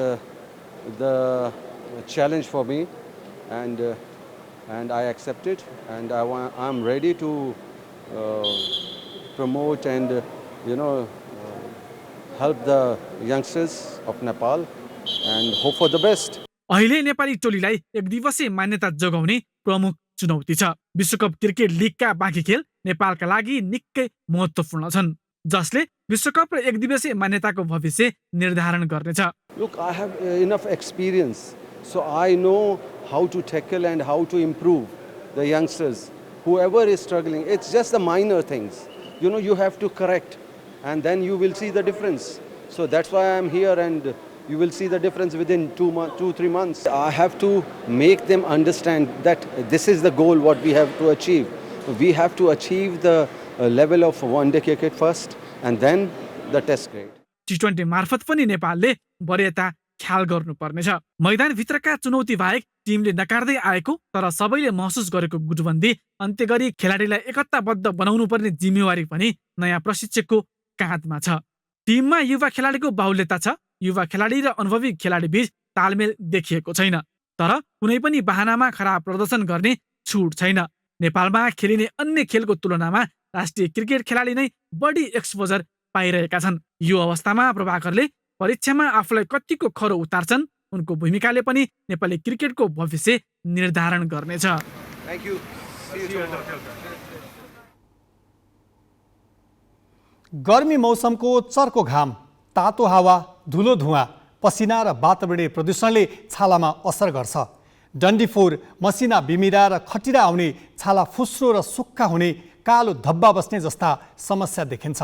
the challenge for me, and I accept it, and I'm ready to promote and help the youngsters of Nepal and hope for the best. अहिले नेपाली टोलीलाई एक दिवसीय मान्यता जोगाउने प्रमुख चुनौती छ। विश्वकप क्रिकेट लिगका बाँकी खेल नेपालका लागि निकै महत्त्वपूर्ण छन्, जसले विश्वकप र एक दिवसीय मान्यताको भविष्य निर्धारण गर्नेछ। Look, I have enough experience, so I know how to tackle and how to improve the youngsters. Whoever is struggling, it's just the minor things. You have to correct, and then you will see the difference. So that's why I'm here, and you will see the difference within 2-3 months. I have to make them understand that this is the goal what we have to achieve. We have to achieve the level of one-day cricket first, and then the test grade. T20 मार्फत पनि नेपालले वरीयता ख्याल गर्नुपर्नेछ। मैदानभित्रका चुनौती बाहेक टिमले नकार्दै आएको तर सबैले महसुस गरेको गुटबन्दी अन्त्य गरी खेलाडीलाई एकताबद्ध बनाउनु पर्ने जिम्मेवारी पनि नयाँ प्रशिक्षकको काँधमा छ। टिममा युवा खेलाडीको बाहुल्यता छ। युवा खेलाडी र अनुभवी खेलाडी बीच तालमेल देखिएको छैन, तर कुनै पनि बहानामा खराब प्रदर्शन गर्ने छुट छैन। नेपालमा खेलिने अन्य खेलको तुलनामा राष्ट्रिय क्रिकेट खेलाडी नै बढी एक्सपोजर पाइरहेका छन्। यो अवस्थामा प्रभाकरले परीक्षामा आफूलाई कतिको खरो उतार्छन्, उनको भूमिकाले पनि नेपाली क्रिकेटको भविष्य निर्धारण गर्नेछ। गर्मी मौसमको चर्को घाम, तातो हावा, धुलो धुवा, पसिना र वातावरणीय प्रदूषणले छालामा असर गर्छ। डन्डीफोर, मसिना बिमिरा र खटिरा आउने, छाला फुस्रो र सुक्खा हुने, कालो धब्बा बस्ने जस्ता समस्या देखिन्छ।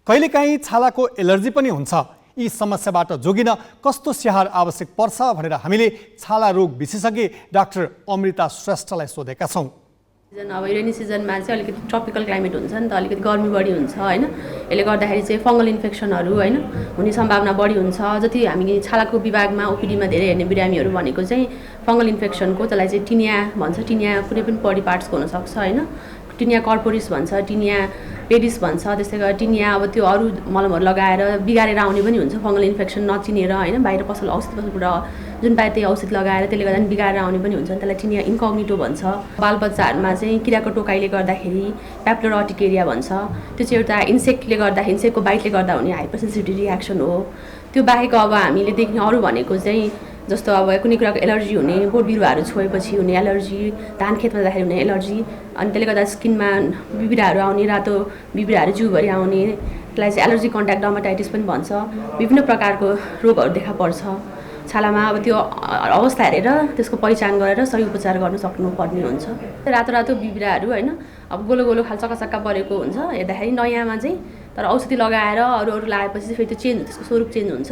कहिलेकाहीँ छालाको एलर्जी पनि हुन्छ। यी समस्याबाट जोगिन कस्तो स्याहार आवश्यक पर्छ भनेर हामीले छाला रोग विशेषज्ञ डाक्टर अमृता श्रेष्ठलाई सोधेका छौँ। अब रेनी सिजनमा चाहिँ अलिकति ट्रपिकल क्लाइमेट हुन्छ नि त, अलिकति गर्मी बढी हुन्छ होइन। यसले गर्दाखेरि चाहिँ फङ्गल इन्फेक्सनहरू होइन हुने सम्भावना बढी हुन्छ। जति हामी छालाको विभागमा ओपिडीमा धेरै हेर्ने बिरामीहरू भनेको चाहिँ फङ्गल इन्फेक्सनको, त्यसलाई चाहिँ टिनिया भन्छ। टिनिया कुनै पनि बडी पार्ट्सको हुनसक्छ होइन। टिनिया कर्पोरिस भन्छ, टिनिया पेडिस भन्छ। त्यस्तै गरेर टिनिया अब त्यो अरू मलमहरू लगाएर बिगारेर आउने पनि हुन्छ। फङ्गल इन्फेक्सन नचिनेर होइन, बाहिर पसल औषधिबाट जुन पाए त्यही औषधि लगाएर त्यसले गर्दा पनि बिगारेर आउने पनि हुन्छ। त्यसलाई टिनिया इन्कग्निटो भन्छ। बालबच्चाहरूमा चाहिँ किराको टोकाइले गर्दाखेरि प्यापुलर अर्टिकेरिया भन्छ। त्यो चाहिँ एउटा इन्सेक्टले गर्दा, इन्सेक्टको बाइटले गर्दा हुने हाइपरसेन्सिटिभिटी रियाक्सन हो। त्यो बाहेक अब हामीले देख्ने अरू भनेको चाहिँ जस्तो अब कुनै कुराको एलर्जी हुने, बोट बिरुवाहरू छोएपछि हुने एलर्जी, धान खेतमा जाँदाखेरि हुने एलर्जी, अनि त्यसले गर्दा स्किनमा बिबिराहरू आउने, रातो बिबिराहरू जिउभरि आउने, त्यसलाई चाहिँ एलर्जी कन्ट्याक्ट डर्माटाइटिस पनि भन्छ। विभिन्न प्रकारको रोगहरू देखा पर्छ छालामा। अब त्यो अवस्था हेरेर त्यसको पहिचान गरेर सही उपचार गर्न सक्नुपर्ने हुन्छ। रातो रातो बिबिराहरू होइन, अब गोलो गोलो खाल चक्का परेको हुन्छ हेर्दाखेरि नयाँमा चाहिँ, तर औषधि लगाएर अरू लगाएपछि चाहिँ फेरि त्यो चेन्ज, त्यसको स्वरूप चेन्ज हुन्छ।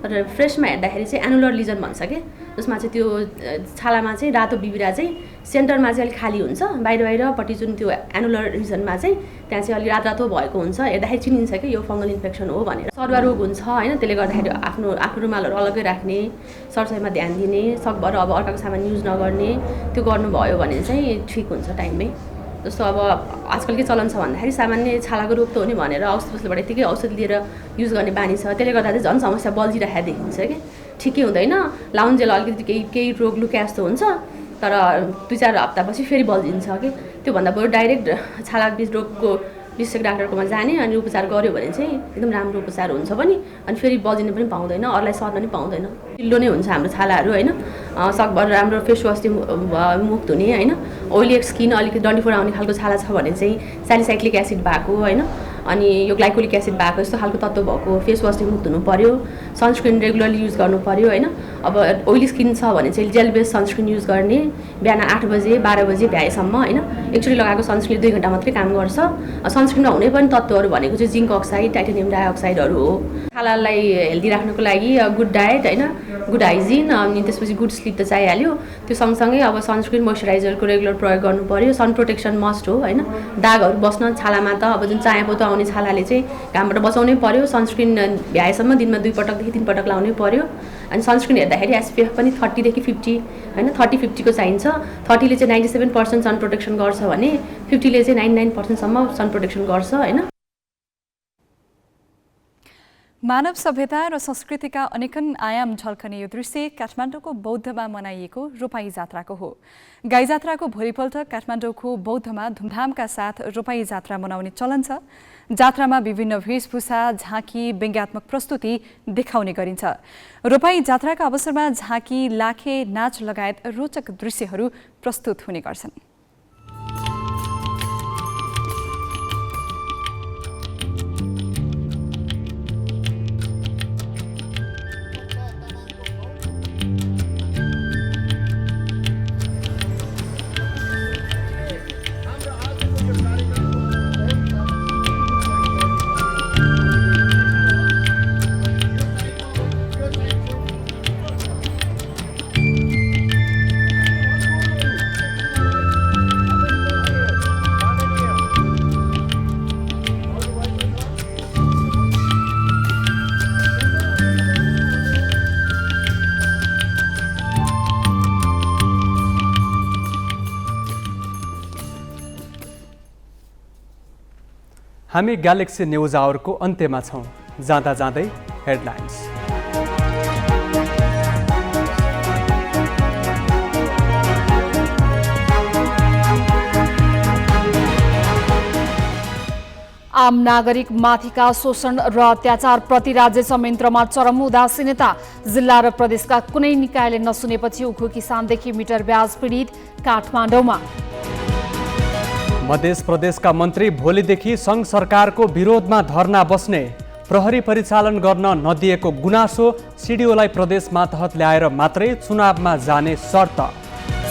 तर फ्रेसमा हेर्दाखेरि चाहिँ एनुलर लिजन भन्छ कि, जसमा चाहिँ त्यो छालामा चाहिँ रातो बिबिरा चाहिँ सेन्टरमा चाहिँ अलिक खाली हुन्छ, बाहिरपट्टि जुन त्यो एनुलर रिजनमा चाहिँ त्यहाँ चाहिँ अलिक रातो भएको हुन्छ। हेर्दाखेरि चिनिन्छ कि यो फङ्गल इन्फेक्सन हो भनेर। सरुवा रोग हुन्छ होइन, त्यसले गर्दाखेरि आफ्नो रुमालहरू अलग्गै राख्ने, सरसफाइमा ध्यान दिने, सकभर अब अर्काको सामान युज नगर्ने, त्यो गर्नुभयो भने चाहिँ ठिक हुन्छ टाइममै। जस्तो अब आजकल के चलन छ भन्दाखेरि सामान्य छालाको रोग त हो नि भनेर औषधिबाट यतिकै औषध लिएर युज गर्ने बानी छ। त्यसले गर्दा चाहिँ झन् समस्या बल्झिरहेको देखिन्छ कि, ठिकै हुँदैन। लाउन्जेल अलिकति केही रोग लुक्या जस्तो हुन्छ, तर 2-4 हप्तापछि फेरि बल्झिन्छ कि। त्योभन्दा बरु डाइरेक्ट छाला रोगको विशेषज्ञ डाक्टरकोमा जाने अनि उपचार गर्यो भने चाहिँ एकदम राम्रो उपचार हुन्छ पनि, अनि फेरि बल्झिनु पनि पाउँदैन, अरूलाई सर्न पनि पाउँदैन। चिल्लो नै हुन्छ हाम्रो छालाहरू होइन। सकभर राम्रो फेस वासले मुख धुने होइन। ओइली स्किन, अलिकति डन्डीफोर आउने खालको छाला छ भने चाहिँ स्यालिसाइक्लिक एसिड भएको होइन, अनि यो ग्लाइकोलिक एसिड भएको यस्तो खालको तत्त्व भएको फेस वासले मुख धुनु पर्यो। सनस्क्रिन रेगुलरली युज गर्नु पर्यो होइन। अब ओइली स्किन छ भने चाहिँ जेल बेस्ड सनस्क्रिन युज गर्ने, बिहान 8 बजे 12 बजे भ्याएसम्म होइन। एकचोटि लगाएको सनस्क्रिन 2 घन्टा मात्रै काम गर्छ। सनस्क्रिनमा हुने पनि तत्त्वहरू भनेको चाहिँ जिङ्क अक्साइड, टाइटेनियम डाइअक्साइडहरू हो। छालालाई हेल्दी राख्नको लागि गुड डायट होइन, गुड हाइजिन, अनि त्यसपछि गुड स्लिप त चाहिहाल्यो। त्यो सँगसँगै अब सनस्क्रिन मोइस्चराइजरको रेगुलर प्रयोग गर्नु पर्यो। सन प्रोटेक्सन मस्ट हो होइन। दागहरू बस्न छालामा त अब जुन चायापोतो आउने छालाले चाहिँ घामबाट बचाउनै पर्यो। सनस्क्रिन भ्याएसम्म दिनमा 2 पटकदेखि 3 पटक लाउनै पर्यो। अनि सनस्क्रिन हेर्दाखेरि एसपिएफ पनि 30 देखि 50 होइन, 30-50 को चाहिन्छ। 30 ले चाहिँ 97% सन प्रोटेक्सन गर्छ भने 50ले चाहिँ 99% सन प्रोटेक्सन गर्छ होइन। मानव सभ्यता र संस्कृतिका अनेकन आयाम झल्कने यो दृश्य काठमाडौँको बौद्धमा मनाइएको रोपाई जात्राको हो। गाई जात्राको भोलिपल्ट काठमाडौँको बौद्धमा धुमधामका साथ रोपाई जात्रा मनाउने चलन छ। जात्रामा विभिन्न वेशभूषा, झाँकी, व्यङ्ग्यात्मक प्रस्तुति देखाउने गरिन्छ। रोपाई जात्राका अवसरमा झाँकी, लाखे, नाच लगायत रोचक दृश्यहरू प्रस्तुत हुने गर्छन्। हामी ग्यालेक्सी न्युज आवरको अन्त्यमा छौँ। जाँदा जाँदै हेडलाइन्स। आम नागरिक माथिका शोषण र अत्याचारप्रति राज्य संयन्त्रमा चरम उदासीनता। जिल्ला र प्रदेशका कुनै निकायले नसुनेपछि उखु किसानदेखि मिटर ब्याज पीडित काठमाडौँमा। मध्य प्रदेशका मन्त्री भोलिदेखि सङ्घ सरकारको विरोधमा धरना बस्ने। प्रहरी परिचालन गर्न नदिएको गुनासो, सिडिओलाई प्रदेश मातहत ल्याएर मात्रै चुनावमा जाने शर्त।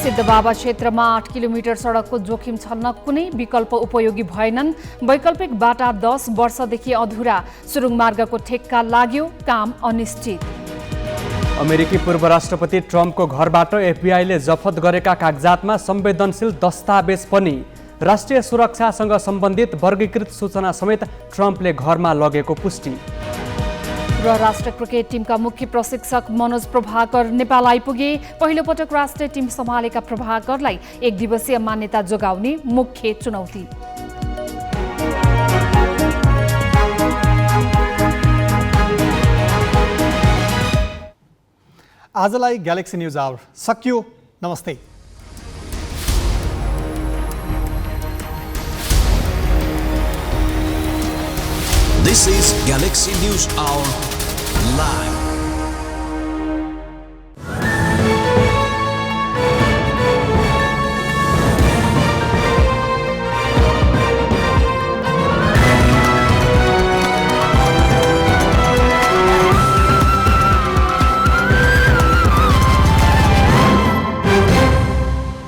सिद्धबाबा क्षेत्रमा 8 किलोमिटर सडकको जोखिम छल्न कुनै विकल्प उपयोगी भएनन्। वैकल्पिक बाटा 10 वर्षदेखि अधुरा। सुरुङ मार्गको ठेक्का लाग्यो, काम अनिश्चित। अमेरिकी पूर्व राष्ट्रपति ट्रम्पको घरबाट एफबीआईले जफत गरेका कागजातमा संवेदनशील दस्तावेज पनि। राष्ट्रिय सुरक्षासँग सम्बन्धित वर्गीकृत सूचना समेत ट्रम्पले घरमा लगेको पुष्टि। र राष्ट्रिय क्रिकेट टिमका मुख्य प्रशिक्षक मनोज प्रभाकर नेपाल आइपुगे। पहिलो पटक राष्ट्रिय टिम सम्हालेका प्रभाकरलाई 1 दिवसीय मान्यता जोगाउने मुख्य चुनौती। आजलाई ग्यालेक्सी न्युज आवर सकियो। नमस्ते। This is Galaxy News Hour Live.